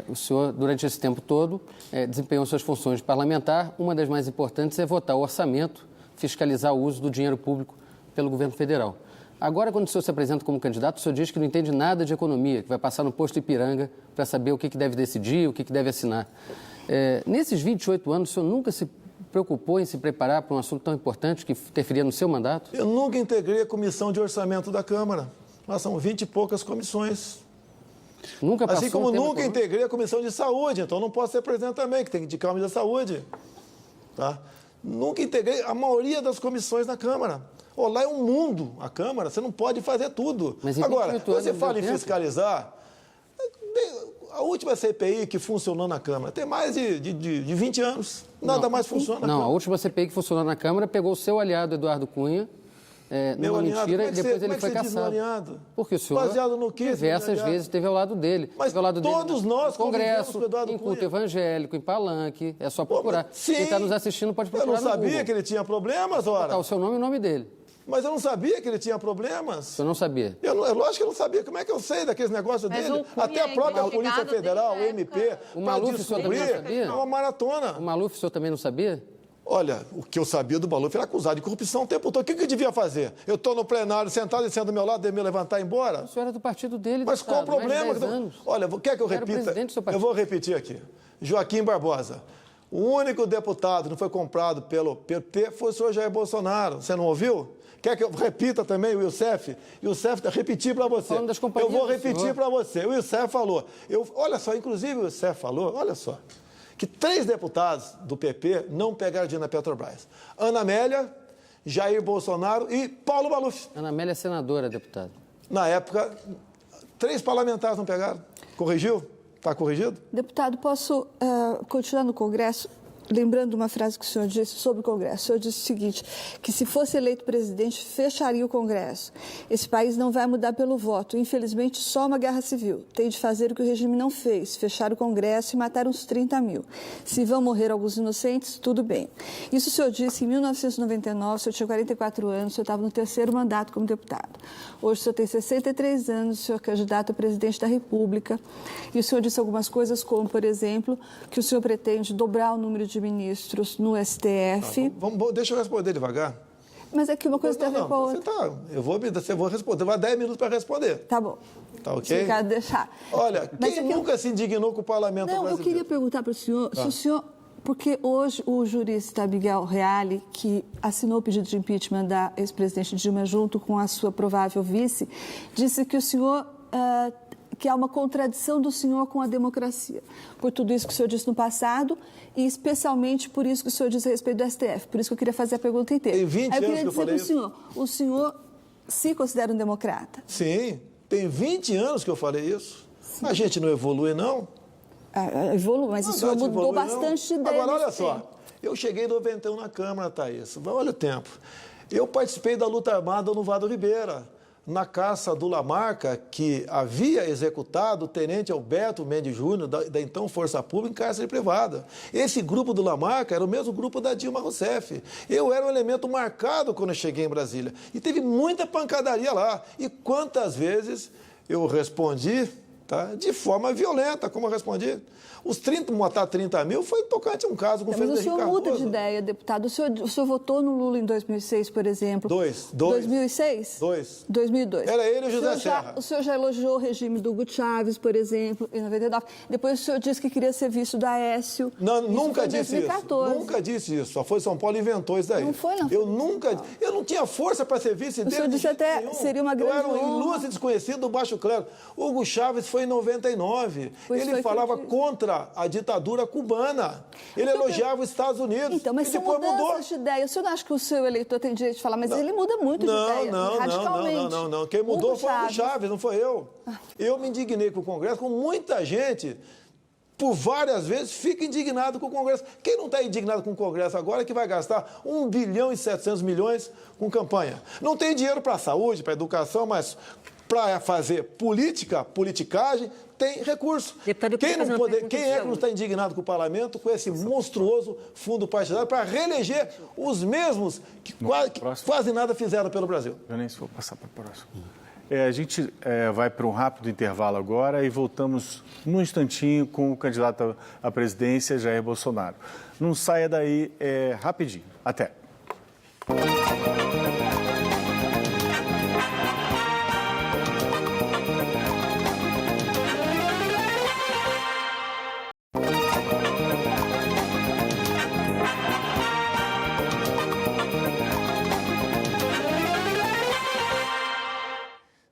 Speaker 6: O senhor, durante esse tempo todo, desempenhou suas funções de parlamentar. Uma das mais importantes é votar o orçamento, fiscalizar o uso do dinheiro público pelo governo federal. Agora, quando o senhor se apresenta como candidato, o senhor diz que não entende nada de economia, que vai passar no posto Ipiranga para saber o que deve decidir, o que deve assinar. Nesses 28 anos, o senhor nunca se preocupou em se preparar para um assunto tão importante que interferia no seu mandato?
Speaker 3: Eu nunca integrei a comissão de orçamento da Câmara. Mas são 20 e poucas comissões.
Speaker 6: Nunca passou
Speaker 3: assim como nunca integrei a comissão de saúde, então não posso ser presidente também, que tem que indicar o ministro da saúde. Tá? Nunca integrei a maioria das comissões na Câmara. Lá é um mundo, a Câmara, você não pode fazer tudo. Agora, você fala em fiscalizar, a última CPI que funcionou na Câmara tem mais de 20 anos, nada mais funciona na Câmara.
Speaker 6: A última CPI que funcionou na Câmara pegou o seu aliado, Eduardo Cunha, numa mentira, e depois ele foi cassado. Porque o senhor,
Speaker 3: baseado no quê?
Speaker 6: Diversas vezes, esteve ao lado dele.
Speaker 3: Mas
Speaker 6: ao lado
Speaker 3: todos
Speaker 6: dele,
Speaker 3: nós
Speaker 6: no Congresso,
Speaker 3: com o Eduardo
Speaker 6: em culto
Speaker 3: Cunha.
Speaker 6: evangélico, em palanque, é só procurar. Quem está nos assistindo pode procurar
Speaker 3: Eu não sabia que ele tinha problemas, ora.
Speaker 6: O seu nome e o nome dele.
Speaker 3: Mas eu não sabia que ele tinha problemas.
Speaker 6: O senhor não sabia?
Speaker 3: Lógico que eu não sabia. Como é que eu sei daqueles negócios dele? Até a própria Polícia Federal, o MP,
Speaker 6: o Maluf, o senhor também não sabia?
Speaker 3: É uma maratona.
Speaker 6: O Maluf, o senhor também não sabia?
Speaker 3: Olha, o que eu sabia do Maluf era acusado de corrupção o tempo todo. O que eu devia fazer? Eu estou no plenário, sentado e senta do meu lado, deve me levantar e ir embora?
Speaker 6: O senhor era do partido dele,
Speaker 3: mas qual o problema? Olha, quer que eu repita? Eu vou repetir aqui. Joaquim Barbosa. O único deputado que não foi comprado pelo PT foi o senhor Jair Bolsonaro. Você não ouviu? Quer que eu repita também o Youssef? Youssef, repetir para você. Eu vou repetir para você. O Youssef falou. Olha só, inclusive o Youssef falou, olha só, que 3 deputados do PP não pegaram dinheiro na Petrobras. Ana Amélia, Jair Bolsonaro e Paulo Maluf.
Speaker 6: Ana Amélia é senadora, deputado.
Speaker 3: Na época, 3 parlamentares não pegaram. Corrigiu? Está corrigido?
Speaker 7: Deputado, posso continuar no Congresso? Lembrando uma frase que o senhor disse sobre o Congresso. O senhor disse o seguinte, que se fosse eleito presidente, fecharia o Congresso. Esse país não vai mudar pelo voto. Infelizmente, só uma guerra civil. Tem de fazer o que o regime não fez, fechar o Congresso e matar uns 30 mil. Se vão morrer alguns inocentes, tudo bem. Isso o senhor disse em 1999, o senhor tinha 44 anos, o senhor estava no 3º mandato como deputado. Hoje o senhor tem 63 anos, o senhor é candidato a presidente da República. E o senhor disse algumas coisas, como, por exemplo, que o senhor pretende dobrar o número de ministros no STF.
Speaker 3: Deixa eu responder devagar.
Speaker 7: Mas é que uma coisa tem a ver com a outra.
Speaker 3: Eu vou responder. Vai 10 minutos para responder.
Speaker 7: Tá bom.
Speaker 3: Tá ok?
Speaker 7: Se quer deixar.
Speaker 3: Olha, quem nunca se indignou com o parlamento brasileiro?
Speaker 7: Eu queria perguntar para o senhor, se o senhor... Porque hoje o jurista Miguel Reale, que assinou o pedido de impeachment da ex-presidente Dilma junto com a sua provável vice, disse que o senhor... que há uma contradição do senhor com a democracia, por tudo isso que o senhor disse no passado e especialmente por isso que o senhor disse a respeito do STF. Por isso que eu queria fazer a pergunta inteira.
Speaker 3: Tem 20 anos que eu falei isso.
Speaker 7: O senhor se considera um democrata?
Speaker 3: Sim, tem 20 anos que eu falei isso. Sim. A gente não evolui, não?
Speaker 7: Evolui, mas o senhor mudou bastante de ideia.
Speaker 3: Agora, olha só, eu cheguei em 91 na Câmara, Thaís. Olha o tempo. Eu participei da luta armada no Vado Ribeira, na caça do Lamarca, que havia executado o tenente Alberto Mendes Júnior, da então Força Pública, em cárcere privada. Esse grupo do Lamarca era o mesmo grupo da Dilma Rousseff. Eu era um elemento marcado quando eu cheguei em Brasília. E teve muita pancadaria lá. E quantas vezes eu respondi, tá, de forma violenta, como eu respondi. Matar 30 mil foi tocante a um caso com o Fernando Henrique Cardoso.
Speaker 7: Mas o senhor muda de ideia, deputado. O senhor votou no Lula em 2006, por exemplo? 2006? 2002.
Speaker 3: Era ele e o José Serra.
Speaker 7: O senhor já elogiou o regime do Hugo Chávez, por exemplo, em 99. Depois o senhor disse que queria ser visto da Aécio.
Speaker 3: Não, nunca disse isso. Nunca disse isso. Só foi São Paulo e inventou isso daí.
Speaker 7: Não foi, não.
Speaker 3: Eu não tinha força para ser vice dele.
Speaker 7: O senhor disse até que seria uma grande honra.
Speaker 3: Eu era um ilustre desconhecido do baixo clero. Hugo Chávez foi em 99. Ele falava contra a ditadura cubana. Ele elogiava os Estados Unidos.
Speaker 7: Então, mas são mudanças de ideia. O senhor não acha que o seu eleitor tem direito de falar, mas ele muda muito de ideia, radicalmente.
Speaker 3: Não. Quem mudou foi o Hugo Chávez, não foi eu. Eu me indignei com o Congresso, com muita gente, por várias vezes, fica indignado com o Congresso. Quem não está indignado com o Congresso agora é que vai gastar 1 bilhão e 700 milhões com campanha. Não tem dinheiro para a saúde, para a educação, mas para fazer politicagem, tem recurso.
Speaker 4: Deputado,
Speaker 3: quem é que não está indignado com o parlamento, com esse monstruoso fundo partidário, para reeleger os mesmos que quase nada fizeram pelo Brasil?
Speaker 2: Eu nem vou passar para o próximo. A gente vai para um rápido intervalo agora e voltamos num instantinho com o candidato à presidência, Jair Bolsonaro. Não saia daí rapidinho. Até.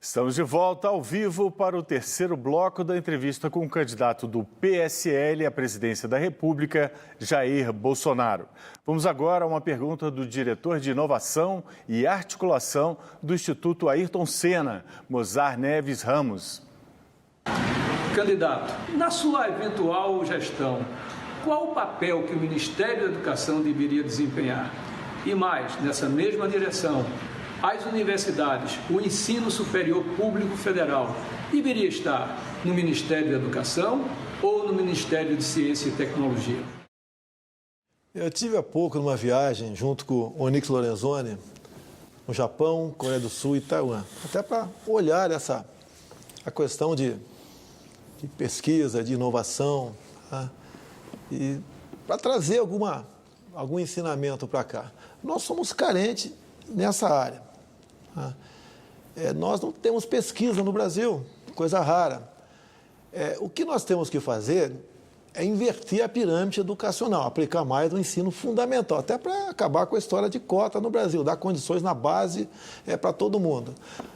Speaker 2: Estamos de volta ao vivo para o terceiro bloco da entrevista com o candidato do PSL à presidência da República, Jair Bolsonaro. Vamos agora a uma pergunta do diretor de Inovação e Articulação do Instituto Ayrton Senna, Mozar Neves Ramos.
Speaker 10: Candidato, na sua eventual gestão, qual o papel que o Ministério da Educação deveria desempenhar? E mais, nessa mesma direção, as universidades, o ensino superior público federal, deveria estar no Ministério da Educação ou no Ministério de Ciência e Tecnologia?
Speaker 3: Eu tive há pouco numa viagem junto com o Onyx Lorenzoni, no Japão, Coreia do Sul e Taiwan, até para olhar a questão de pesquisa, de inovação, tá? E para trazer algum ensinamento para cá. Nós somos carentes nessa área. Tá? Nós não temos pesquisa no Brasil, coisa rara. O que nós temos que fazer é inverter a pirâmide educacional, aplicar mais no ensino fundamental, até para acabar com a história de cota no Brasil, dar condições na base para todo mundo.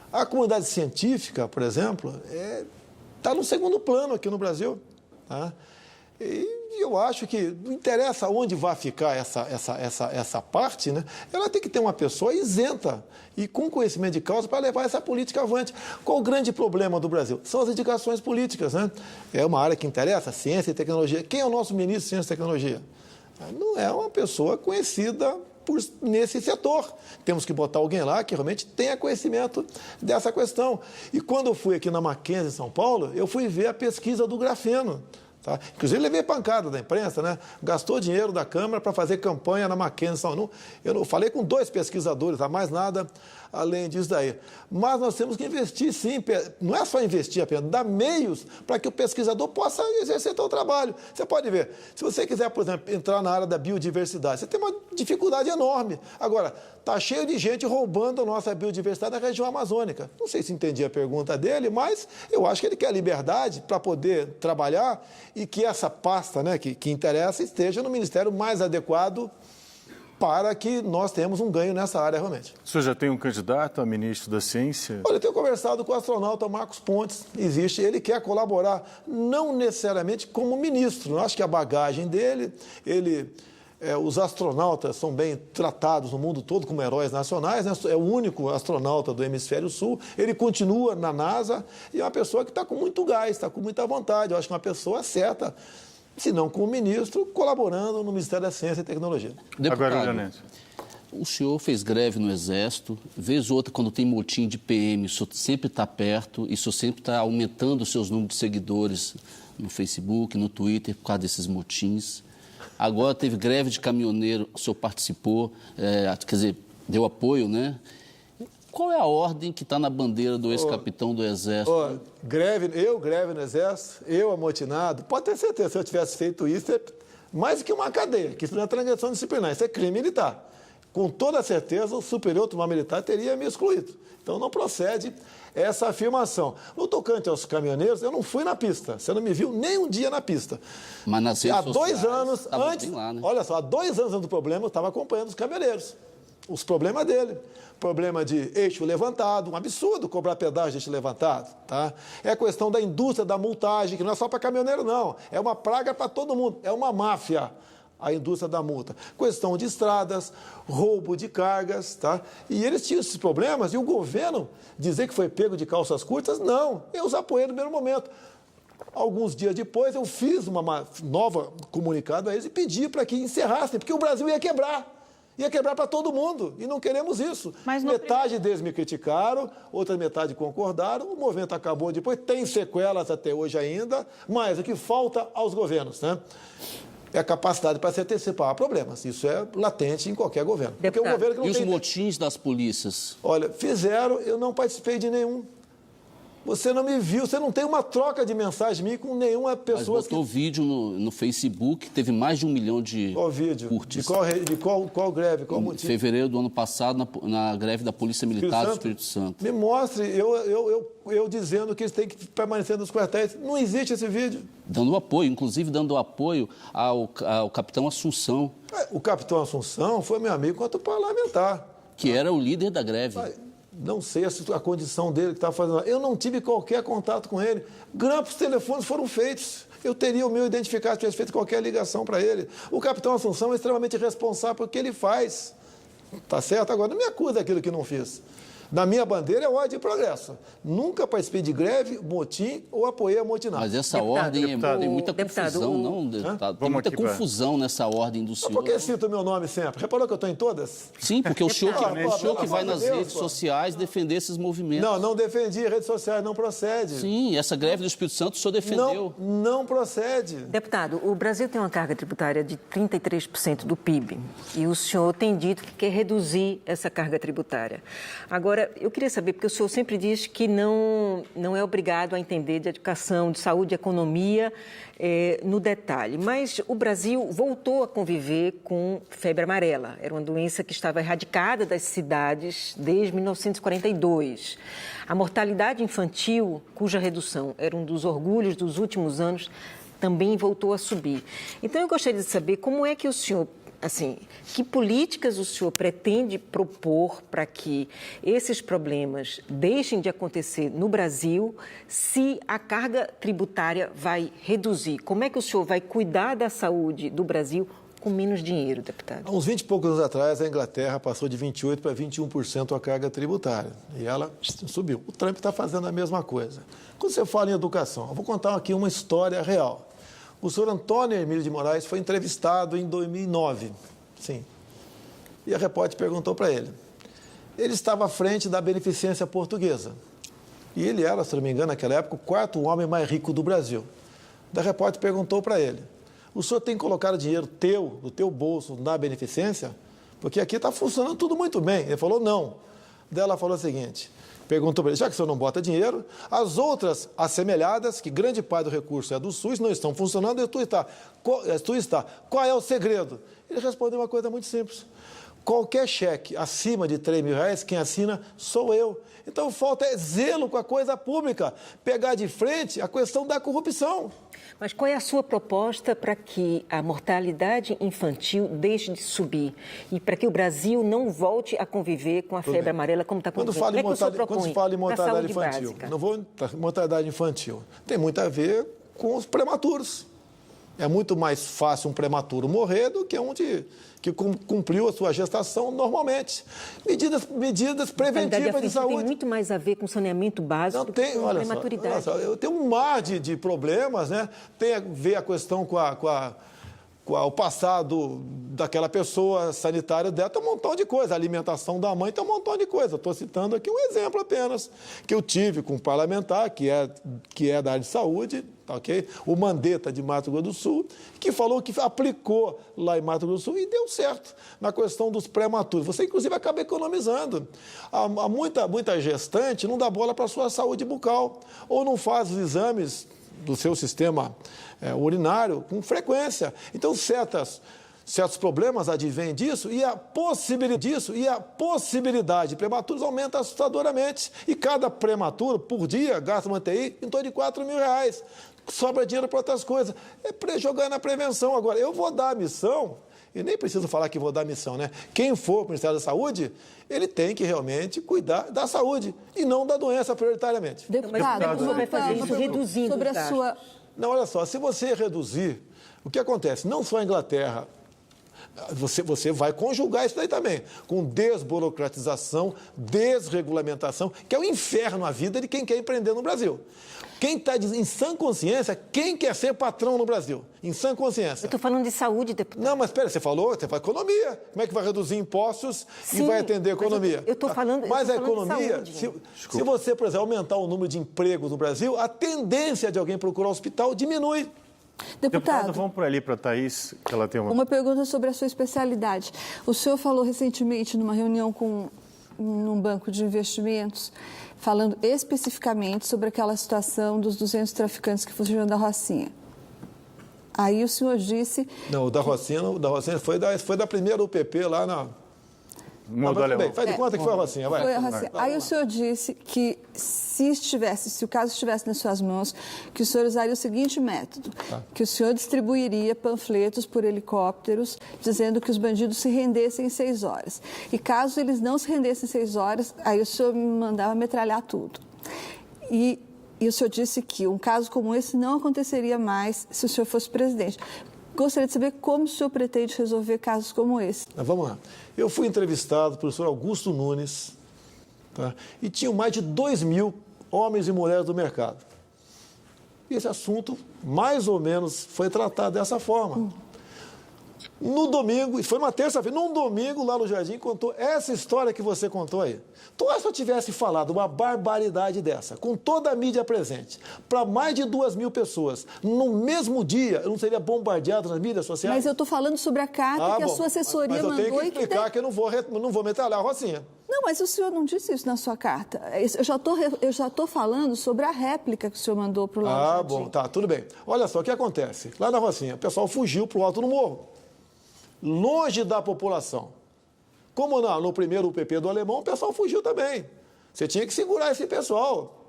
Speaker 3: A comunidade científica, por exemplo, está no segundo plano aqui no Brasil. Tá? E eu acho que não interessa onde vai ficar essa parte, né? Ela tem que ter uma pessoa isenta e com conhecimento de causa para levar essa política avante. Qual o grande problema do Brasil? São as indicações políticas, né? É uma área que interessa, ciência e tecnologia. Quem é o nosso ministro de Ciência e Tecnologia? Não é uma pessoa conhecida nesse setor. Temos que botar alguém lá que realmente tenha conhecimento dessa questão. E quando eu fui aqui na Mackenzie, em São Paulo, eu fui ver a pesquisa do grafeno. Tá? Inclusive, levei pancada da imprensa, né? Gastou dinheiro da Câmara para fazer campanha na Mackenzie. Eu falei com 2 pesquisadores, a mais nada além disso daí. Mas nós temos que investir, sim. Não é só investir apenas, dar meios para que o pesquisador possa exercer seu trabalho. Você pode ver, se você quiser, por exemplo, entrar na área da biodiversidade, você tem uma dificuldade enorme. Agora, está cheio de gente roubando a nossa biodiversidade na região amazônica. Não sei se entendi a pergunta dele, mas eu acho que ele quer liberdade para poder trabalhar e que essa pasta, né, que interessa esteja no ministério mais adequado para que nós tenhamos um ganho nessa área realmente.
Speaker 2: O senhor já tem um candidato a ministro da Ciência?
Speaker 3: Olha, eu tenho conversado com o astronauta Marcos Pontes, ele quer colaborar, não necessariamente como ministro. Eu acho que a bagagem dele, os astronautas são bem tratados no mundo todo como heróis nacionais, né? É o único astronauta do Hemisfério Sul, ele continua na NASA e é uma pessoa que está com muito gás, está com muita vontade. Eu acho que é uma pessoa certa, se não como ministro, colaborando no Ministério da Ciência e Tecnologia.
Speaker 8: Deputado, o senhor fez greve no Exército, vez ou outra, quando tem motim de PM, o senhor sempre está perto e o senhor sempre está aumentando os seus números de seguidores no Facebook, no Twitter, por causa desses motins. Agora teve greve de caminhoneiro, o senhor participou, quer dizer, deu apoio, né? Qual é a ordem que está na bandeira do ex-capitão do Exército?
Speaker 3: Greve no Exército, eu amotinado, pode ter certeza, se eu tivesse feito isso, é mais do que uma cadeia, que isso não é transgressão disciplinar, isso é crime militar. Com toda certeza, o Superior Tribunal Militar teria me excluído. Então, não procede essa afirmação. No tocante aos caminhoneiros, eu não fui na pista. Você não me viu nem um dia na pista.
Speaker 8: Mas nas redes sociais,
Speaker 3: 2 anos antes, lá, né? Olha só, há 2 anos antes do problema, eu estava acompanhando os caminhoneiros. Os problemas dele. Problema de eixo levantado, um absurdo cobrar pedágio de eixo levantado. Tá? É a questão da indústria da multagem, que não é só para caminhoneiro, não. É uma praga para todo mundo. É uma máfia, a indústria da multa. Questão de estradas, roubo de cargas, tá? E eles tinham esses problemas e o governo dizer que foi pego de calças curtas, não. Eu os apoiei no primeiro momento. Alguns dias depois, eu fiz uma nova comunicado a eles e pedi para que encerrassem, porque o Brasil ia quebrar. Ia quebrar para todo mundo, e não queremos isso. Mas metade deles me criticaram, outra metade concordaram, o movimento acabou depois, tem sequelas até hoje ainda, mas o que falta aos governos, né? É a capacidade para se antecipar a problemas. Isso é latente em qualquer governo.
Speaker 8: Porque o governo que não tem... os motins das polícias?
Speaker 3: Olha, fizeram, eu não participei de nenhum. Você não me viu, você não tem uma troca de mensagem minha com nenhuma pessoa.
Speaker 8: Mas botou vídeo no Facebook, teve mais de 1 milhão de
Speaker 3: Qual vídeo?
Speaker 8: curtes.
Speaker 3: De qual greve, qual motivo?
Speaker 8: Em fevereiro do ano passado, na greve da Polícia Militar do Espírito Santo.
Speaker 3: Me mostre, eu dizendo que eles têm que permanecer nos quartéis. Não existe esse vídeo.
Speaker 8: Dando apoio, inclusive dando apoio ao capitão Assunção.
Speaker 3: O capitão Assunção foi meu amigo quanto parlamentar.
Speaker 8: Que era o líder da greve.
Speaker 3: Não sei a condição dele que estava fazendo. Eu não tive qualquer contato com ele. Grampos telefones foram feitos. Eu teria o meu identificado se tivesse feito qualquer ligação para ele. O capitão Assunção é extremamente responsável pelo que ele faz. Tá certo? Agora, não me acusa daquilo que não fiz. Na minha bandeira é ordem e progresso. Nunca participei de greve, motim ou apoiei a motinada.
Speaker 8: Mas essa ordem tem muita confusão, não, deputado? Tem muita confusão nessa ordem do senhor.
Speaker 3: Por que cita o meu nome sempre? Reparou que eu estou em todas?
Speaker 8: Sim, porque o senhor que vai nas redes sociais defender esses movimentos.
Speaker 3: Não defendi. Redes sociais não procede.
Speaker 8: Sim, essa greve do Espírito Santo o senhor defendeu.
Speaker 3: Não procede.
Speaker 4: Deputado, o Brasil tem uma carga tributária de 33% do PIB. E o senhor tem dito que quer reduzir essa carga tributária. Agora, Agora, eu queria saber, porque o senhor sempre diz que não é obrigado a entender de educação, de saúde, de economia no detalhe, mas o Brasil voltou a conviver com febre amarela. Era uma doença que estava erradicada das cidades desde 1942. A mortalidade infantil, cuja redução era um dos orgulhos dos últimos anos, também voltou a subir. Então, eu gostaria de saber como é que o senhor, assim, que políticas o senhor pretende propor para que esses problemas deixem de acontecer no Brasil, se a carga tributária vai reduzir? Como é que o senhor vai cuidar da saúde do Brasil com menos dinheiro, deputado?
Speaker 3: Há uns 20 e poucos anos atrás, a Inglaterra passou de 28% para 21% a carga tributária. E ela subiu. O Trump está fazendo a mesma coisa. Quando você fala em educação, eu vou contar aqui uma história real. O senhor Antônio Hermílio de Moraes foi entrevistado em 2009. Sim. E a repórter perguntou para ele. Ele estava à frente da Beneficência Portuguesa. E ele era, se não me engano, naquela época, o quarto homem mais rico do Brasil. Da repórter perguntou para ele. O senhor tem colocado dinheiro do teu bolso na beneficência? Porque aqui está funcionando tudo muito bem. Ele falou, não. Daí ela falou o seguinte, perguntou para ele, já que o senhor não bota dinheiro, as outras assemelhadas, que grande parte do recurso é do SUS, não estão funcionando, e tu está. Qual é o segredo? Ele respondeu uma coisa muito simples. Qualquer cheque acima de R$3 mil, quem assina sou eu. Então, falta zelo com a coisa pública, pegar de frente a questão da corrupção.
Speaker 4: Mas qual é a sua proposta para que a mortalidade infantil deixe de subir e para que o Brasil não volte a conviver com a febre amarela como está acontecendo?
Speaker 3: Quando se fala em mortalidade infantil, mortalidade infantil, tem muito a ver com os prematuros. É muito mais fácil um prematuro morrer do que um que cumpriu a sua gestação normalmente. Medidas preventivas de saúde.
Speaker 4: Tem muito mais a ver com saneamento básico do que com prematuridade.
Speaker 3: Olha só, eu tenho um mar de problemas, né? Tem a ver a questão com o passado daquela pessoa, sanitário dela, tem um montão de coisa. A alimentação da mãe tem um montão de coisa. Estou citando aqui um exemplo apenas, que eu tive com um parlamentar, que é da área de saúde, ok? O Mandetta, de Mato Grosso do Sul, que falou que aplicou lá em Mato Grosso do Sul e deu certo na questão dos prematuros. Você, inclusive, acaba economizando. Há muita gestante não dá bola para a sua saúde bucal, ou não faz os exames do seu sistema urinário com frequência. Então, certos problemas advêm disso e a possibilidade de prematuros aumenta assustadoramente. E cada prematuro, por dia, gasta uma UTI em torno de R$4 mil. Sobra dinheiro para outras coisas. É para jogar na prevenção. Agora, eu vou dar a missão, e nem preciso falar que vou dar a missão, né? Quem for para o Ministério da Saúde, ele tem que realmente cuidar da saúde e não da doença prioritariamente.
Speaker 4: Deputado, você vai fazer isso reduzindo
Speaker 7: sobre a sua...
Speaker 3: Não, olha só, se você reduzir, o que acontece? Não só a Inglaterra, você vai conjugar isso daí também, com desburocratização, desregulamentação, que é o inferno a vida de quem quer empreender no Brasil. Quem está em sã consciência, quem quer ser patrão no Brasil? Em sã consciência.
Speaker 4: Eu estou falando de saúde, deputado.
Speaker 3: Não, mas espera, você falou economia. Como é que vai reduzir impostos e vai atender a economia?
Speaker 4: Eu estou falando
Speaker 3: Mas a economia,
Speaker 4: de saúde,
Speaker 3: se você, por exemplo, aumentar o número de empregos no Brasil, a tendência de alguém procurar hospital diminui.
Speaker 2: Deputada, vamos por ali para a Thaís, que ela tem
Speaker 7: uma pergunta sobre a sua especialidade. O senhor falou recentemente numa reunião num banco de investimentos, falando especificamente sobre aquela situação dos 200 traficantes que fugiram da Rocinha. Aí o senhor disse...
Speaker 3: Não, o da Rocinha foi da primeira UPP lá na... Faz de conta que foi a Rocinha, vai.
Speaker 7: Foi a Rocinha. Aí o senhor disse que se o caso estivesse nas suas mãos, que o senhor usaria o seguinte método, que o senhor distribuiria panfletos por helicópteros, dizendo que os bandidos se rendessem em 6 horas. E caso eles não se rendessem em 6 horas, aí o senhor me mandava metralhar tudo. E o senhor disse que um caso como esse não aconteceria mais se o senhor fosse presidente. Gostaria de saber como o senhor pretende resolver casos como esse.
Speaker 3: Vamos lá. Eu fui entrevistado pelo professor Augusto Nunes, e tinham mais de 2 mil homens e mulheres do mercado. E esse assunto, mais ou menos, foi tratado dessa forma. No domingo, e foi uma terça-feira, num domingo, lá no Jardim, contou essa história que você contou aí. Então, se eu tivesse falado uma barbaridade dessa, com toda a mídia presente, para mais de 2 mil pessoas, no mesmo dia, eu não seria bombardeado nas mídias sociais?
Speaker 7: Mas eu estou falando sobre a carta que a sua assessoria mandou.
Speaker 3: Mas eu tenho que explicar que eu não vou metralhar a Rocinha.
Speaker 7: Não, mas o senhor não disse isso na sua carta. Eu já estou falando sobre a réplica que o senhor mandou para o Lauro Jardim.
Speaker 3: Bom, tá, tudo bem. Olha só, o que acontece? Lá na Rocinha, o pessoal fugiu para o alto do morro, longe da população. Como no primeiro UPP do Alemão, o pessoal fugiu também. Você tinha que segurar esse pessoal.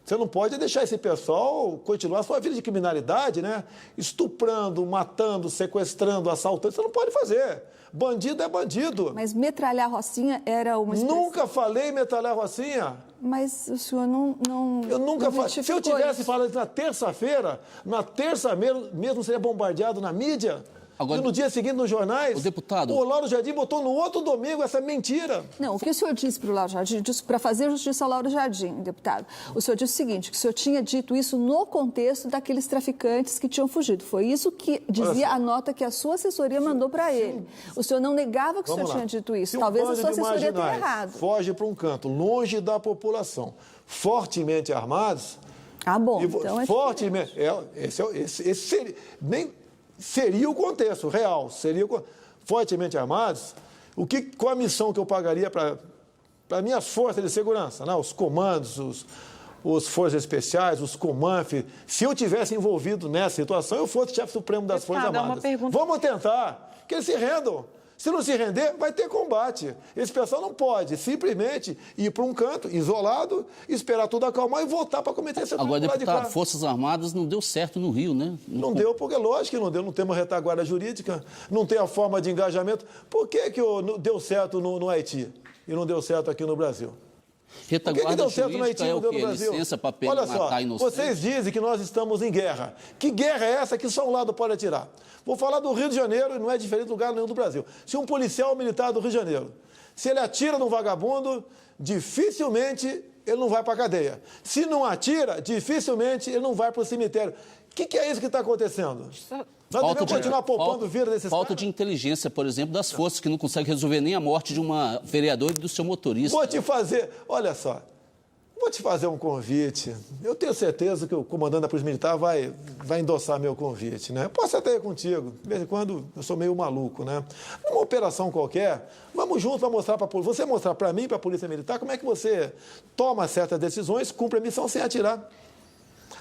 Speaker 3: Você não pode deixar esse pessoal continuar a sua vida de criminalidade, né? Estuprando, matando, sequestrando, assaltando. Você não pode fazer. Bandido é bandido.
Speaker 7: Mas metralhar a Rocinha era uma expressão...
Speaker 3: Nunca falei metralhar a Rocinha.
Speaker 7: Mas o senhor não
Speaker 3: Eu nunca falei. Se eu tivesse falado isso na terça-feira, mesmo seria bombardeado na mídia... Agora, e no dia seguinte, nos jornais,
Speaker 8: o deputado...
Speaker 3: o Lauro Jardim botou no outro domingo essa mentira.
Speaker 7: Não, o que o senhor disse para o Lauro Jardim, para fazer justiça ao Lauro Jardim, deputado, o senhor disse o seguinte, que o senhor tinha dito isso no contexto daqueles traficantes que tinham fugido. Foi isso que dizia a nota que a sua assessoria mandou para ele. O senhor não negava que o senhor tinha dito isso. Talvez a sua assessoria tenha errado.
Speaker 3: Foge para um canto, longe da população, fortemente armados...
Speaker 7: Bom, então...
Speaker 3: Fortemente... Esse seria... Seria o contexto real, fortemente armados. Qual a missão que eu pagaria para minhas forças de segurança, né? Os comandos, os forças especiais, os Comanf. Se eu tivesse envolvido nessa situação, eu fosse chefe supremo das Forças Armadas. Vamos tentar que eles se rendam. Se não se render, vai ter combate. Esse pessoal não pode simplesmente ir para um canto, isolado, esperar tudo acalmar e voltar para cometer esse crime.
Speaker 8: Agora, deputado, Forças Armadas não deu certo no Rio, né?
Speaker 3: Não deu, porque lógico que não deu. Não tem uma retaguarda jurídica, não tem a forma de engajamento. Por que deu certo no Haiti e não deu certo aqui no Brasil?
Speaker 8: Retaguarda
Speaker 3: deu certo no Haiti e não deu no Brasil?
Speaker 8: Licença para
Speaker 3: Olha
Speaker 8: matar inocentes.
Speaker 3: Vocês dizem que nós estamos em guerra. Que guerra é essa que só um lado pode atirar? Vou falar do Rio de Janeiro e não é diferente de lugar nenhum do Brasil. Se um policial militar do Rio de Janeiro, se ele atira num vagabundo, dificilmente ele não vai para a cadeia. Se não atira, dificilmente ele não vai para o cemitério. O que é isso que está acontecendo? Nós devemos continuar poupando vida desses
Speaker 8: Falta de inteligência, por exemplo, das forças que não conseguem resolver nem a morte de uma vereadora e do seu motorista.
Speaker 3: Vou te fazer, olha só, vou te fazer um convite. Eu tenho certeza que o comandante da Polícia Militar vai endossar meu convite, né? Eu posso até ir contigo, de vez em quando eu sou meio maluco, né? Numa operação qualquer, vamos juntos para mostrar para a polícia, você mostrar para mim, para a Polícia Militar, como é que você toma certas decisões, cumpre a missão sem atirar.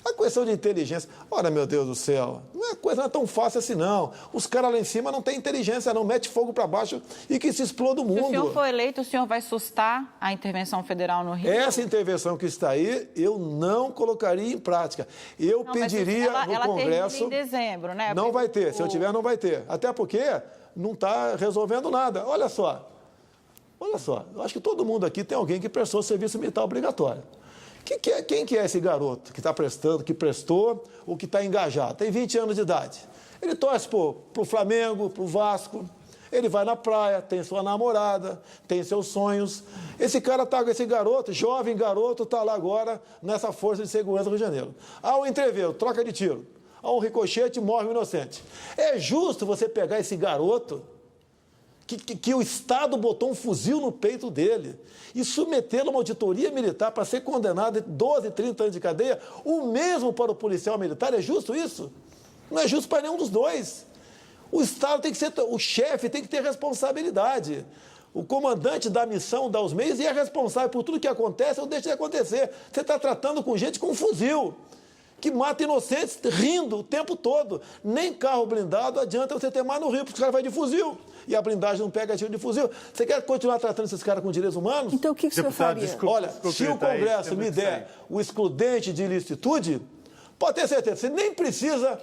Speaker 3: A questão de inteligência, olha, meu Deus do céu, não é tão fácil assim, não. Os caras lá em cima não têm inteligência, não. Mete fogo para baixo e que se exploda o mundo.
Speaker 5: Se o senhor for eleito, o senhor vai sustar a intervenção federal no Rio?
Speaker 3: Essa intervenção que está aí, eu não colocaria em prática. Eu pediria no Congresso...
Speaker 5: Ela termina em dezembro, né?
Speaker 3: Não vai ter. Se eu tiver, não vai ter. Até porque não está resolvendo nada. Olha só, eu acho que todo mundo aqui tem alguém que prestou serviço militar obrigatório. Quem que é esse garoto que está prestando, que prestou ou que está engajado? Tem 20 anos de idade. Ele torce para o Flamengo, para o Vasco, ele vai na praia, tem sua namorada, tem seus sonhos. Esse garoto, jovem garoto, está lá agora nessa força de segurança do Rio de Janeiro. Há um entreveiro, troca de tiro. Há um ricochete, morre um inocente. É justo você pegar esse garoto que o Estado botou um fuzil no peito dele e submetê-lo a uma auditoria militar para ser condenado a 12, 30 anos de cadeia, o mesmo para o policial militar? É justo isso? Não é justo para nenhum dos dois. O Estado tem que ser, o chefe tem que ter responsabilidade. O comandante da missão dá os meios e é responsável por tudo que acontece ou deixa de acontecer. Você está tratando com gente com um fuzil, que mata inocentes rindo o tempo todo. Nem carro blindado adianta você ter mais no Rio, porque os caras vão de fuzil. E a blindagem não pega tiro de fuzil. Você quer continuar tratando esses caras com direitos humanos?
Speaker 7: Então o que o senhor faria?
Speaker 3: Olha, se o Congresso me der o excludente de ilicitude, pode ter certeza, você nem precisa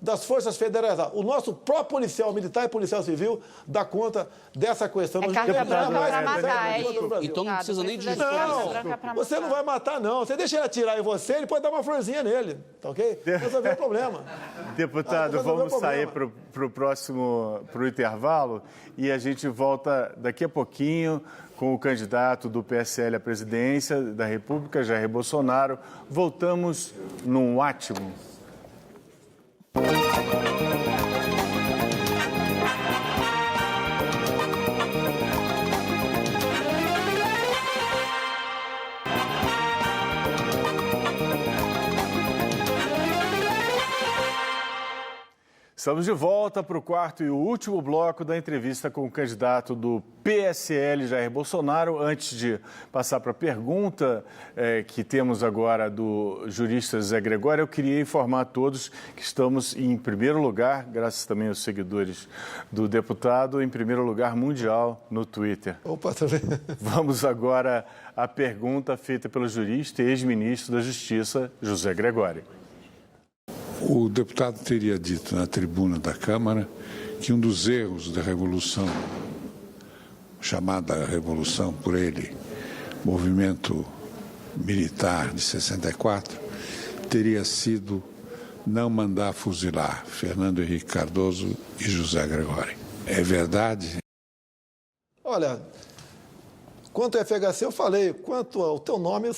Speaker 3: das forças federais lá. O nosso próprio policial militar e policial civil dá conta dessa questão.
Speaker 5: É carta branca para matar, é isso.
Speaker 8: Então não precisa nem de...
Speaker 3: Não, você não vai matar, não. Você deixa ele atirar em você, ele pode dar uma florzinha nele, tá ok? Resolver o problema.
Speaker 2: Deputado, vamos sair para o intervalo e a gente volta daqui a pouquinho com o candidato do PSL à presidência da República, Jair Bolsonaro. Voltamos num átimo. Estamos de volta para o quarto e último bloco da entrevista com o candidato do PSL, Jair Bolsonaro. Antes de passar para a pergunta que temos agora do jurista Zé Gregório, eu queria informar a todos que estamos em primeiro lugar, graças também aos seguidores do deputado, em primeiro lugar mundial no Twitter.
Speaker 3: Opa, tá vendo?
Speaker 2: Vamos agora à pergunta feita pelo jurista e ex-ministro da Justiça, José Gregório.
Speaker 11: O deputado teria dito na tribuna da Câmara que um dos erros da Revolução, chamada Revolução por ele, movimento militar de 64, teria sido não mandar fuzilar Fernando Henrique Cardoso e José Gregório. É verdade?
Speaker 3: Olha, quanto ao FHC eu falei, quanto ao teu nome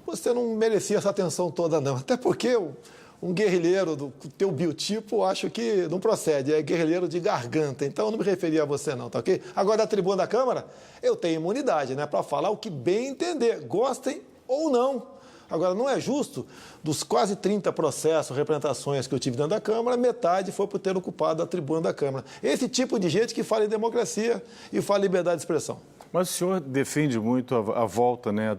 Speaker 3: você não merecia essa atenção toda não, até porque um guerrilheiro do teu biotipo, acho que não procede, é guerrilheiro de garganta, então eu não me referia a você não, tá ok? Agora, da tribuna da Câmara, eu tenho imunidade, né, para falar o que bem entender, gostem ou não. Agora, não é justo, dos quase 30 processos, representações que eu tive dentro da Câmara, metade foi por ter ocupado a tribuna da Câmara. Esse tipo de gente que fala em democracia e fala em liberdade de expressão.
Speaker 2: Mas o senhor defende muito a volta, né,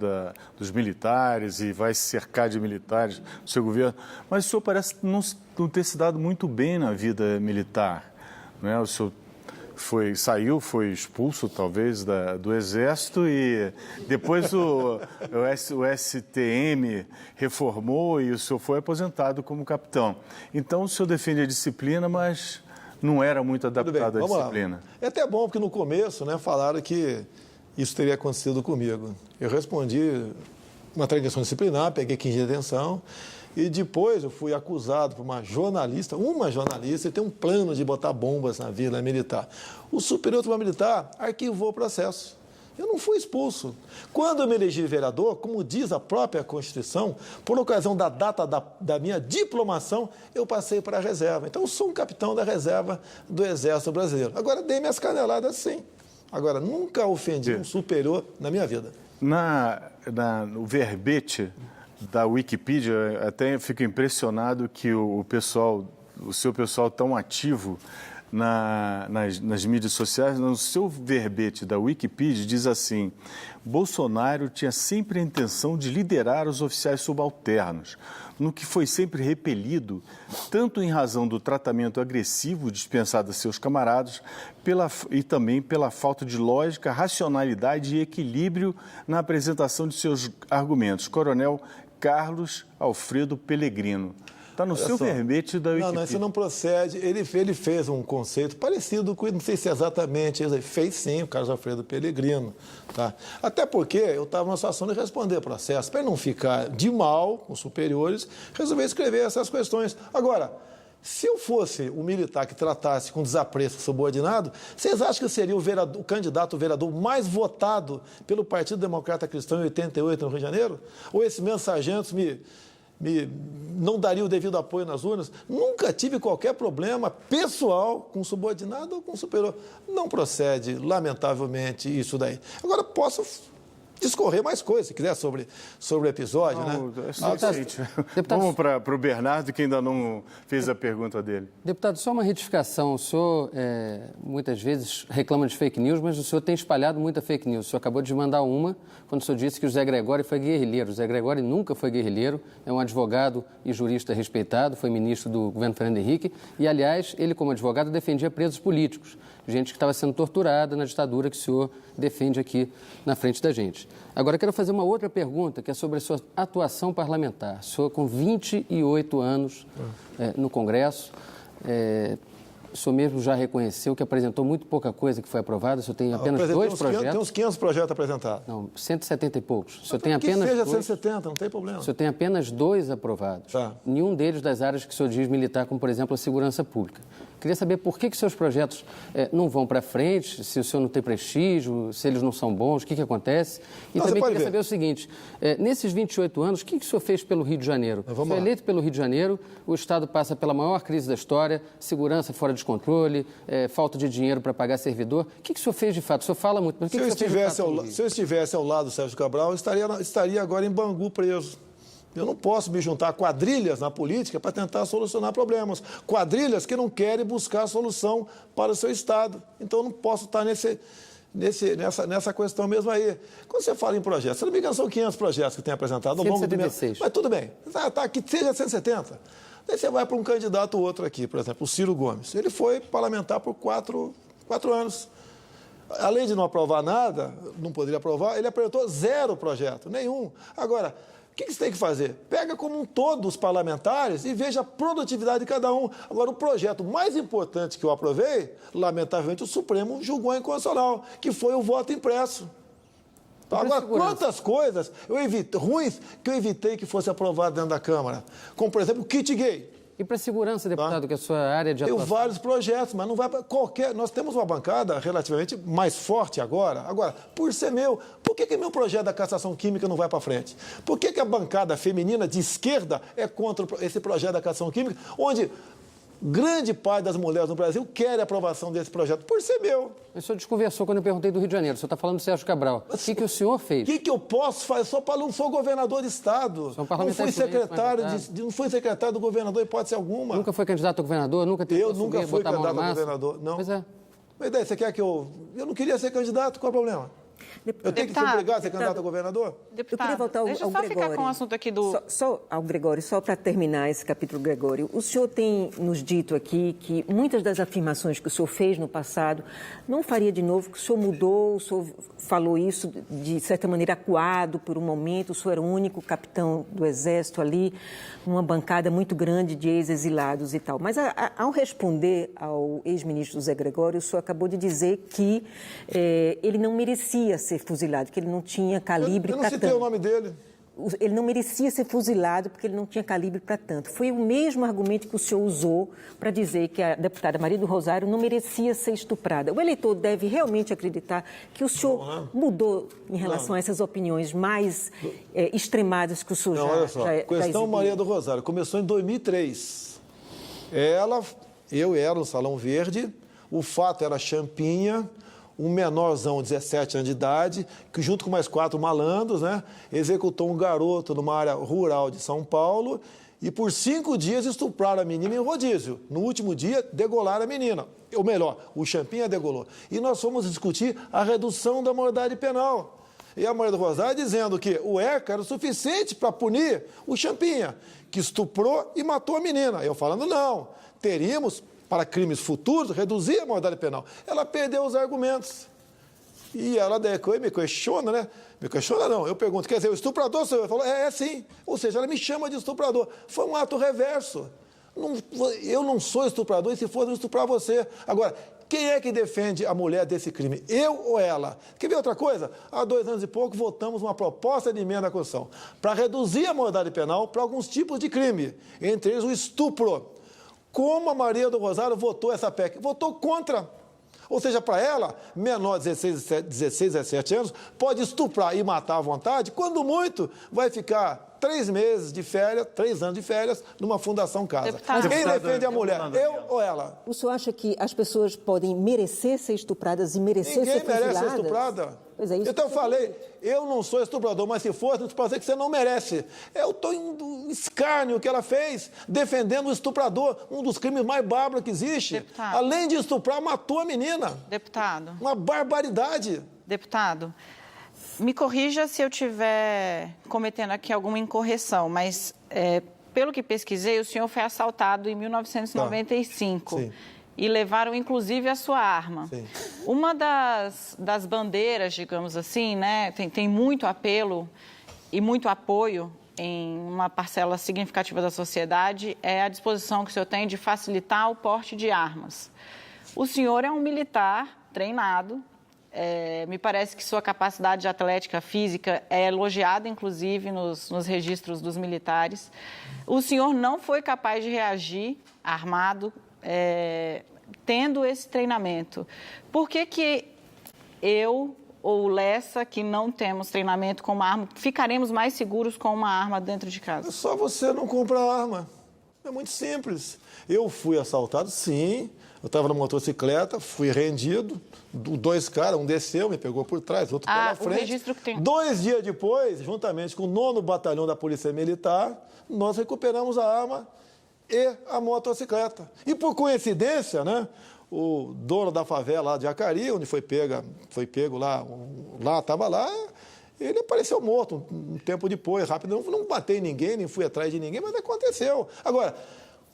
Speaker 2: dos militares e vai se cercar de militares no seu governo, mas o senhor parece não ter se dado muito bem na vida militar, né? O senhor foi expulso, talvez, do Exército e depois o STM reformou e o senhor foi aposentado como capitão. Então, o senhor defende a disciplina, mas não era muito adaptado à disciplina.
Speaker 3: É até bom, porque no começo, né, falaram que isso teria acontecido comigo. Eu respondi uma tradição disciplinar, peguei 15 dias de detenção e depois eu fui acusado por uma jornalista, e tem um plano de botar bombas na Vila Militar. O Superior Tribunal Militar arquivou o processo. Eu não fui expulso. Quando eu me elegi vereador, como diz a própria Constituição, por ocasião da data da minha diplomação, eu passei para a reserva. Então, eu sou um capitão da reserva do Exército Brasileiro. Agora, dei minhas caneladas sim. Agora, nunca ofendi um superior na minha vida.
Speaker 2: No verbete da Wikipedia, até fico impressionado que o seu pessoal tão ativo nas mídias sociais, no seu verbete da Wikipedia, diz assim: Bolsonaro tinha sempre a intenção de liderar os oficiais subalternos, no que foi sempre repelido, tanto em razão do tratamento agressivo dispensado a seus camaradas, e também pela falta de lógica, racionalidade e equilíbrio na apresentação de seus argumentos. Coronel Carlos Alfredo Pellegrino. Está no seu verbete da Wikipedia.
Speaker 3: Não, isso não procede. Ele fez um conceito parecido com, não sei se é exatamente, fez sim, o Carlos Alfredo Pellegrino. Tá? Até porque eu estava numa situação de responder processo. Para não ficar de mal com os superiores, resolvi escrever essas questões. Agora, se eu fosse um militar que tratasse com desapreço subordinado, vocês acham que eu seria o candidato vereador mais votado pelo Partido Democrata Cristão em 88 no Rio de Janeiro? Ou esses mensageiros não daria o devido apoio nas urnas? Nunca tive qualquer problema pessoal com subordinado ou com superior. Não procede, lamentavelmente, isso daí. Agora, posso discorrer mais coisas, se quiser, sobre o episódio,
Speaker 2: Vamos para o Bernardo, que ainda não fez a pergunta dele.
Speaker 6: Deputado, só uma retificação. O senhor muitas vezes reclama de fake news, mas o senhor tem espalhado muita fake news. O senhor acabou de mandar uma, quando o senhor disse que o Zé Gregório foi guerrilheiro. O Zé Gregório nunca foi guerrilheiro, é um advogado e jurista respeitado, foi ministro do governo Fernando Henrique e, aliás, ele, como advogado, defendia presos políticos, gente que estava sendo torturada na ditadura que o senhor defende aqui na frente da gente. Agora, quero fazer uma outra pergunta, que é sobre a sua atuação parlamentar. O senhor, com 28 anos no Congresso, o senhor mesmo já reconheceu que apresentou muito pouca coisa que foi aprovada. O senhor tem apenas 2 projetos.
Speaker 3: Tem uns 500 projetos apresentados.
Speaker 6: Não, 170 e poucos. O senhor tem
Speaker 3: apenas
Speaker 6: que seja
Speaker 3: 170, não tem problema.
Speaker 6: O senhor tem apenas 2 aprovados.
Speaker 3: Tá.
Speaker 6: Nenhum deles das áreas que o senhor diz militar, como, por exemplo, a segurança pública. Queria saber por que seus projetos não vão para frente, se o senhor não tem prestígio, se eles não são bons, o que acontece. E também queria saber o seguinte, nesses 28 anos, o que o senhor fez pelo Rio de Janeiro? O senhor é eleito pelo Rio de Janeiro, o Estado passa pela maior crise da história, segurança fora de controle, falta de dinheiro para pagar servidor. O que o senhor fez de fato? O senhor fala muito, mas o que o senhor fez de fato?
Speaker 3: Se eu estivesse ao lado do Sérgio Cabral, eu estaria agora em Bangu preso. Eu não posso me juntar a quadrilhas na política para tentar solucionar problemas. Quadrilhas que não querem buscar solução para o seu Estado. Então, eu não posso estar nessa questão mesmo aí. Quando você fala em projetos, se não me engano, são 500 projetos que tem apresentado ao longo do mês. Mas tudo bem, tá aqui, seja 170. Aí você vai para um candidato ou outro aqui, por exemplo, o Ciro Gomes. Ele foi parlamentar por 4 anos. Além de não aprovar nada, não poderia aprovar, ele apresentou 0 projeto, nenhum. Agora, o que você tem que fazer? Pega como um todo os parlamentares e veja a produtividade de cada um. Agora, o projeto mais importante que eu aprovei, lamentavelmente, o Supremo julgou inconstitucional, que foi o voto impresso. Agora, quantas coisas ruins que eu evitei que fosse aprovado dentro da Câmara? Como, por exemplo, o kit gay.
Speaker 6: E para a segurança, deputado, que é a sua área de atuação?
Speaker 3: Tem vários projetos, mas não vai para qualquer... Nós temos uma bancada relativamente mais forte agora. Agora, por ser meu, por que meu projeto da cassação química não vai para frente? Por que a bancada feminina de esquerda é contra esse projeto da cassação química, onde grande parte das mulheres no Brasil querem a aprovação desse projeto? Por ser meu.
Speaker 6: O senhor desconversou quando eu perguntei do Rio de Janeiro. O senhor está falando do Sérgio Cabral. O que o senhor fez?
Speaker 3: O que eu posso fazer? Só para não sou governador de Estado. Não fui secretário do governador, hipótese alguma.
Speaker 6: Nunca foi candidato a governador? Nunca
Speaker 3: eu nunca fui candidato a governador, não.
Speaker 6: Pois é.
Speaker 3: Mas daí, você quer que eu não queria ser candidato, qual é o problema? Eu tenho que ser obrigado a ser candidato a governador?
Speaker 5: Deputado,
Speaker 4: eu queria voltar ao
Speaker 5: deixa eu só
Speaker 4: Gregório.
Speaker 5: ficar com o assunto aqui do...
Speaker 4: Ao Gregório, só para terminar esse capítulo, Gregório. O senhor tem nos dito aqui que muitas das afirmações que o senhor fez no passado não faria de novo, que o senhor mudou, o senhor falou isso de certa maneira acuado por um momento, o senhor era o único capitão do Exército ali, numa bancada muito grande de ex-exilados e tal. Mas ao responder ao ex-ministro Zé Gregório, o senhor acabou de dizer que ele não merecia ser fuzilado, que ele não tinha calibre para tanto.
Speaker 3: Eu não citei o nome dele.
Speaker 4: Ele não merecia ser fuzilado porque ele não tinha calibre para tanto. Foi o mesmo argumento que o senhor usou para dizer que a deputada Maria do Rosário não merecia ser estuprada. O eleitor deve realmente acreditar que o senhor mudou em relação a essas opiniões mais extremadas que o senhor
Speaker 3: olha só, a questão Maria do Rosário começou em 2003. Eu era no Salão Verde, o fato era Champinha, um menorzão de 17 anos de idade, que junto com mais 4 malandros, executou um garoto numa área rural de São Paulo e por 5 dias estupraram a menina em rodízio. No último dia, degolaram a menina. Ou melhor, o Champinha degolou. E nós fomos discutir a redução da maioridade penal. E a Maria do Rosário dizendo que o ECA era o suficiente para punir o Champinha, que estuprou e matou a menina. Eu falando, não, teríamos... para crimes futuros, reduzir a maioridade penal. Ela perdeu os argumentos. E ela me questiona, né? Me questiona não, eu pergunto, quer dizer, o estuprador sou eu? Eu falo, sim. Ou seja, ela me chama de estuprador. Foi um ato reverso. Eu não sou estuprador e se for, não estuprar você. Agora, quem é que defende a mulher desse crime? Eu ou ela? Quer ver outra coisa? Há 2 anos e pouco, votamos uma proposta de emenda à Constituição para reduzir a maioridade penal para alguns tipos de crime, entre eles o estupro. Como a Maria do Rosário votou essa PEC? Votou contra. Ou seja, para ela, menor de 16, 17 anos, pode estuprar e matar à vontade, quando muito, vai ficar 3 meses de férias, 3 anos de férias, numa fundação casa. Deputado, quem defende a mulher? Eu ou ela?
Speaker 4: O senhor acha que as pessoas podem merecer ser estupradas e merecer
Speaker 3: Ninguém
Speaker 4: ser fuziladas?
Speaker 3: merece ser estuprada.
Speaker 4: Pois é, isso
Speaker 3: então eu falei, eu não sou estuprador, mas se for, eu dizer que você não merece. Eu estou em escárnio que ela fez, defendendo o estuprador, um dos crimes mais bárbaros que existe.
Speaker 5: Deputado.
Speaker 3: Além de estuprar, matou a menina.
Speaker 5: Deputado.
Speaker 3: Uma barbaridade.
Speaker 5: Deputado, me corrija se eu estiver cometendo aqui alguma incorreção, mas pelo que pesquisei, o senhor foi assaltado em 1995.
Speaker 3: Sim.
Speaker 5: E levaram, inclusive, a sua arma.
Speaker 3: Sim.
Speaker 5: Uma das bandeiras, digamos assim, tem muito apelo e muito apoio em uma parcela significativa da sociedade, é a disposição que o senhor tem de facilitar o porte de armas. O senhor é um militar treinado, me parece que sua capacidade atlética física é elogiada, inclusive, nos registros dos militares. O senhor não foi capaz de reagir armado, tendo esse treinamento. Por que eu ou Lessa, que não temos treinamento com uma arma, ficaremos mais seguros com uma arma dentro de casa?
Speaker 3: É só você não comprar arma. É muito simples. Eu fui assaltado, sim, Eu estava na motocicleta, fui rendido, 2 caras, um desceu, me pegou por trás, outro pela frente.
Speaker 5: O registro que tem...
Speaker 3: 2 dias depois, juntamente com o 9º Batalhão da Polícia Militar, nós recuperamos a arma e a motocicleta. E por coincidência, né, o dono da favela lá de Jacari, onde foi pego lá, estava lá, ele apareceu morto um tempo depois, rápido. Não batei em ninguém, nem fui atrás de ninguém, mas aconteceu. Agora,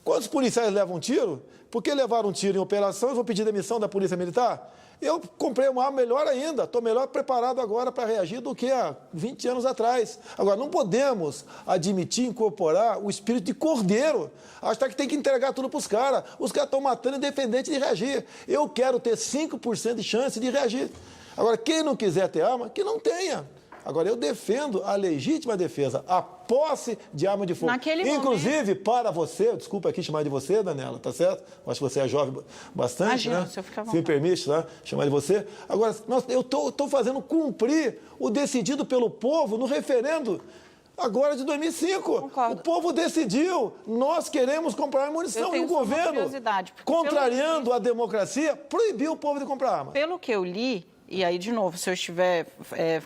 Speaker 3: quantos policiais levam um tiro? Porque levaram um tiro em operação, eu vou pedir demissão da Polícia Militar? Eu comprei uma arma melhor ainda, estou melhor preparado agora para reagir do que há 20 anos atrás. Agora, não podemos admitir, incorporar o espírito de cordeiro, achar que tem que entregar tudo para os caras. Os caras estão matando independente de reagir. Eu quero ter 5% de chance de reagir. Agora, quem não quiser ter arma, que não tenha. Agora, eu defendo a legítima defesa, a posse de arma de fogo. Inclusive, para você, desculpa aqui chamar de você, Daniela, tá certo? Acho que você é jovem bastante,
Speaker 5: imagina,
Speaker 3: né?
Speaker 5: Se eu ficar
Speaker 3: se me permite, tá? Chamar de você. Agora, eu estou fazendo cumprir o decidido pelo povo no referendo agora de 2005.
Speaker 5: Concordo.
Speaker 3: O povo decidiu, nós queremos comprar munição e o governo, contrariando a democracia, proibiu o povo de comprar arma.
Speaker 5: Pelo que eu li, e aí, de novo, se eu estiver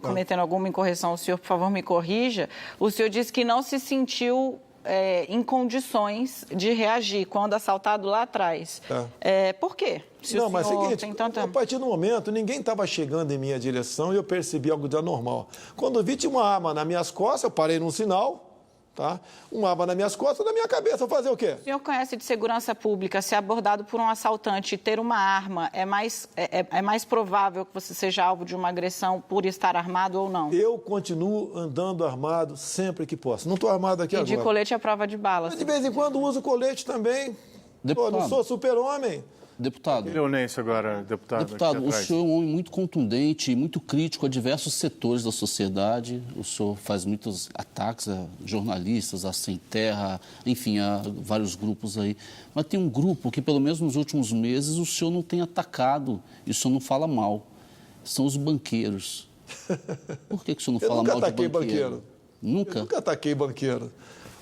Speaker 5: cometendo alguma incorreção, o senhor, por favor, me corrija. O senhor disse que não se sentiu em condições de reagir quando assaltado lá atrás. Por quê?
Speaker 3: Mas é o seguinte, a partir do momento, ninguém estava chegando em minha direção e eu percebi algo de anormal. Quando eu vi tinha uma arma nas minhas costas, eu parei num sinal... Tá? Uma arma nas minhas costas, na minha cabeça, vou fazer o quê?
Speaker 5: O senhor conhece de segurança pública, se abordado por um assaltante e ter uma arma, é mais provável que você seja alvo de uma agressão por estar armado ou não?
Speaker 3: Eu continuo andando armado sempre que posso. Não estou armado aqui agora.
Speaker 5: E de colete à prova de balas.
Speaker 3: De vez em quando uso colete também. Não sou super-homem.
Speaker 8: Deputado.
Speaker 2: Leonêncio agora, deputado.
Speaker 8: Deputado, o senhor é um homem muito contundente e muito crítico a diversos setores da sociedade. O senhor faz muitos ataques a jornalistas, a Sem Terra, enfim, a vários grupos aí. Mas tem um grupo que, pelo menos nos últimos meses, o senhor não tem atacado e o senhor não fala mal. São os banqueiros. Por que o senhor não fala mal de banqueiro? Nunca?
Speaker 3: Eu nunca ataquei banqueiro.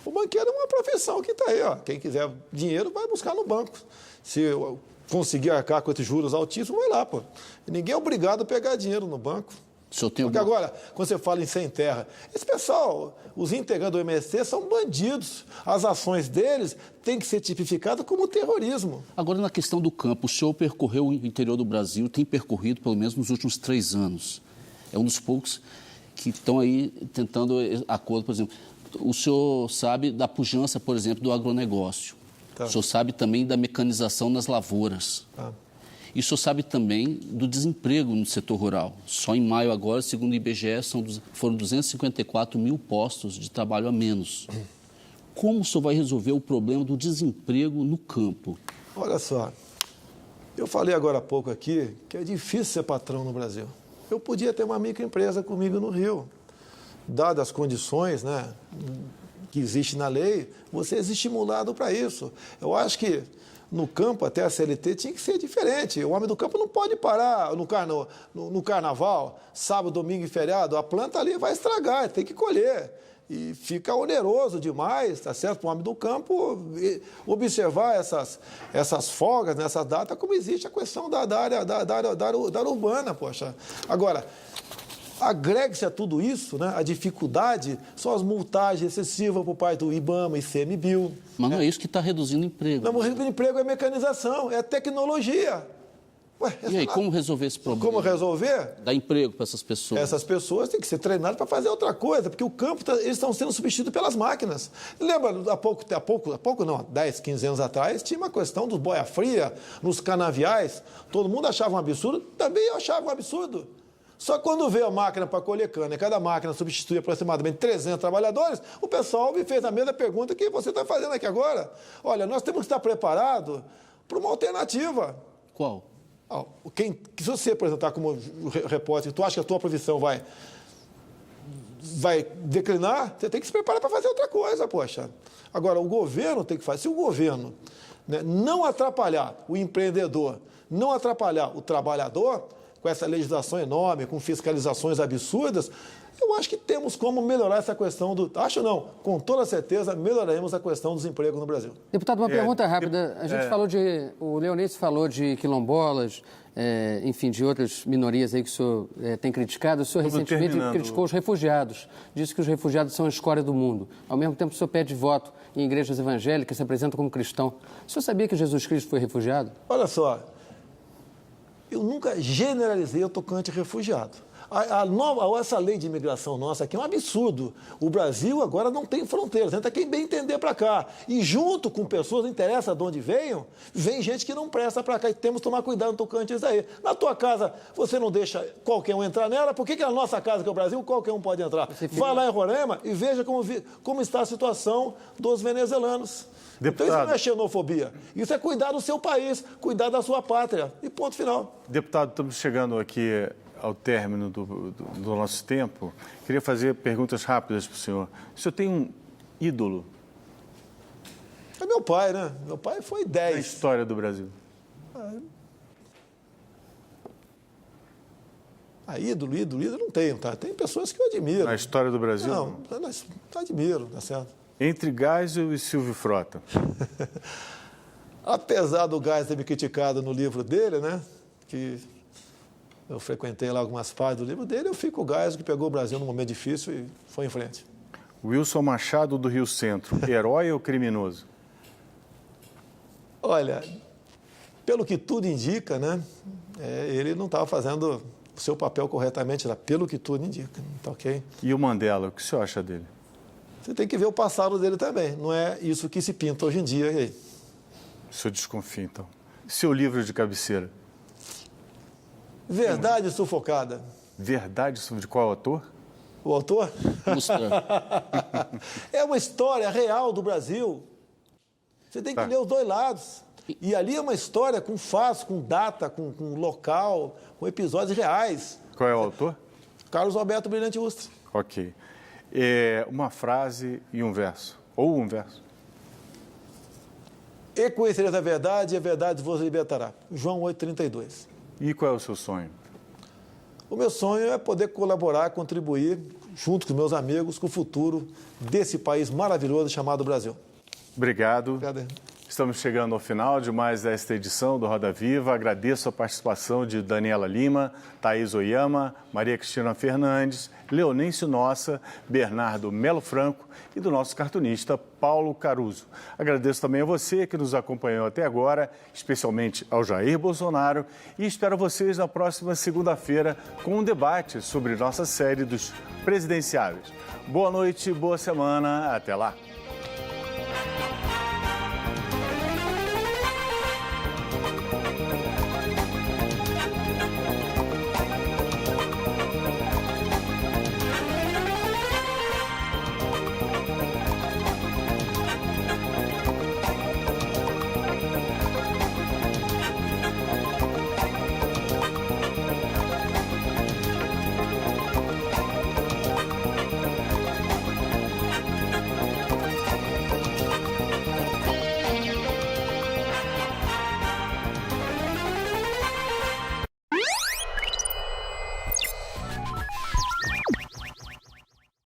Speaker 3: O banqueiro é uma profissão que está aí, ó. Quem quiser dinheiro vai buscar no banco. Se eu conseguir arcar com esses juros altíssimos, vai lá, pô. Ninguém é obrigado a pegar dinheiro no banco. Porque agora, quando você fala em Sem Terra, esse pessoal, os integrantes do MST são bandidos. As ações deles têm que ser tipificadas como terrorismo.
Speaker 8: Agora, na questão do campo, o senhor percorreu o interior do Brasil, tem percorrido pelo menos nos últimos 3 anos. É um dos poucos que estão aí tentando acordo, por exemplo. O senhor sabe da pujança, por exemplo, do agronegócio. O senhor sabe também da mecanização nas lavouras. E o senhor sabe também do desemprego no setor rural. Só em maio agora, segundo o IBGE, foram 254 mil postos de trabalho a menos. Como o senhor vai resolver o problema do desemprego no campo?
Speaker 3: Olha só, eu falei agora há pouco aqui que é difícil ser patrão no Brasil. Eu podia ter uma microempresa comigo no Rio. Dadas as condições, né, que existe na lei, você é estimulado para isso. Eu acho que no campo, até a CLT, tinha que ser diferente. O homem do campo não pode parar no carnaval, sábado, domingo e feriado. A planta ali vai estragar, tem que colher. E fica oneroso demais, tá certo? O homem do campo observar essas folgas, nessas datas, como existe a questão da área urbana, poxa. Agora, agregue-se a tudo isso, né? A dificuldade, são as multagens excessivas por parte do IBAMA e ICMBio.
Speaker 8: Mas não é isso que está reduzindo o emprego.
Speaker 3: Não, reduzindo o emprego é mecanização, é tecnologia. Ué,
Speaker 8: e aí, como resolver esse problema?
Speaker 3: Como resolver?
Speaker 8: Dar emprego para essas pessoas.
Speaker 3: Essas pessoas têm que ser treinadas para fazer outra coisa, porque o campo, eles estão sendo substituídos pelas máquinas. Lembra, há 10, 15 anos atrás, tinha uma questão dos boia fria, nos canaviais, todo mundo achava um absurdo, também eu achava um absurdo. Só que quando veio a máquina para colher cana, e cada máquina substitui aproximadamente 300 trabalhadores, o pessoal me fez a mesma pergunta que você está fazendo aqui agora. Olha, nós temos que estar preparados para uma alternativa.
Speaker 8: Qual?
Speaker 3: Se você apresentar como repórter, tu acha que a tua profissão vai declinar, você tem que se preparar para fazer outra coisa, poxa. Agora, o governo tem que fazer. Se o governo, né, não atrapalhar o empreendedor, não atrapalhar o trabalhador, com essa legislação enorme, com fiscalizações absurdas, eu acho que temos como melhorar essa questão do... Acho não, com toda certeza melhoraremos a questão dos empregos no Brasil.
Speaker 6: Deputado, uma pergunta rápida. A gente falou de... O Leonês falou de quilombolas, enfim, de outras minorias aí que o senhor tem criticado. O senhor recentemente criticou os refugiados. Disse que os refugiados são a escória do mundo. Ao mesmo tempo, o senhor pede voto em igrejas evangélicas, se apresenta como cristão. O senhor sabia que Jesus Cristo foi refugiado?
Speaker 3: Olha só, eu nunca generalizei o tocante refugiado. Essa lei de imigração nossa aqui é um absurdo. O Brasil agora não tem fronteiras, entra quem bem entender para cá. E junto com pessoas, não interessa de onde venham, vem gente que não presta para cá. E temos que tomar cuidado no tocante isso aí. Na tua casa, você não deixa qualquer um entrar nela, por que na nossa casa, que é o Brasil, qualquer um pode entrar? Vai lá em Roraima e veja como está a situação dos venezuelanos. Deputado. Então isso não é xenofobia, isso é cuidar do seu país, cuidar da sua pátria. E ponto final.
Speaker 2: Deputado, estamos chegando aqui ao término do nosso tempo. Queria fazer perguntas rápidas para o senhor. O senhor tem um ídolo?
Speaker 3: É meu pai, né? Meu pai foi 10.
Speaker 2: Na história do Brasil.
Speaker 3: Ídolo não tenho, tá? Tem pessoas que eu admiro.
Speaker 2: Na história do Brasil?
Speaker 3: Não, admiro, tá certo.
Speaker 2: Entre Geisel e Silvio Frota.
Speaker 3: Apesar do Geisel ter me criticado no livro dele, né? Que eu frequentei lá algumas páginas do livro dele, eu fico com o Geisel, que pegou o Brasil num momento difícil e foi em frente.
Speaker 2: Wilson Machado, do Rio Centro, herói ou criminoso?
Speaker 3: Olha, pelo que tudo indica, né? Ele não estava fazendo o seu papel corretamente lá, pelo que tudo indica, tá ok?
Speaker 2: E o Mandela, o que o senhor acha dele?
Speaker 3: Você tem que ver o passado dele também, não é isso que se pinta hoje em dia. Aí.
Speaker 2: O senhor desconfia, então. Seu livro de cabeceira?
Speaker 3: Verdade Sufocada.
Speaker 2: Verdade de qual autor?
Speaker 3: O autor? É uma história real do Brasil. Você tem que ler os dois lados. E ali é uma história com fatos, com data, com local, com episódios reais.
Speaker 2: Qual é o autor?
Speaker 3: Carlos Alberto Brilhante Ustra.
Speaker 2: Ok. Uma frase e um verso. Ou um verso.
Speaker 3: E conhecereis a verdade, e a verdade vos libertará. João 8,32.
Speaker 2: E qual é o seu sonho?
Speaker 3: O meu sonho é poder colaborar, contribuir, junto com meus amigos, com o futuro desse país maravilhoso chamado Brasil.
Speaker 2: Obrigado.
Speaker 3: Obrigado.
Speaker 2: Estamos chegando ao final de mais esta edição do Roda Viva. Agradeço a participação de Daniela Lima, Thaís Oyama, Maria Cristina Fernandes, Leonêncio Nossa, Bernardo Melo Franco e do nosso cartunista Paulo Caruso. Agradeço também a você que nos acompanhou até agora, especialmente ao Jair Bolsonaro, e espero vocês na próxima segunda-feira com um debate sobre nossa série dos presidenciáveis. Boa noite, boa semana, até lá.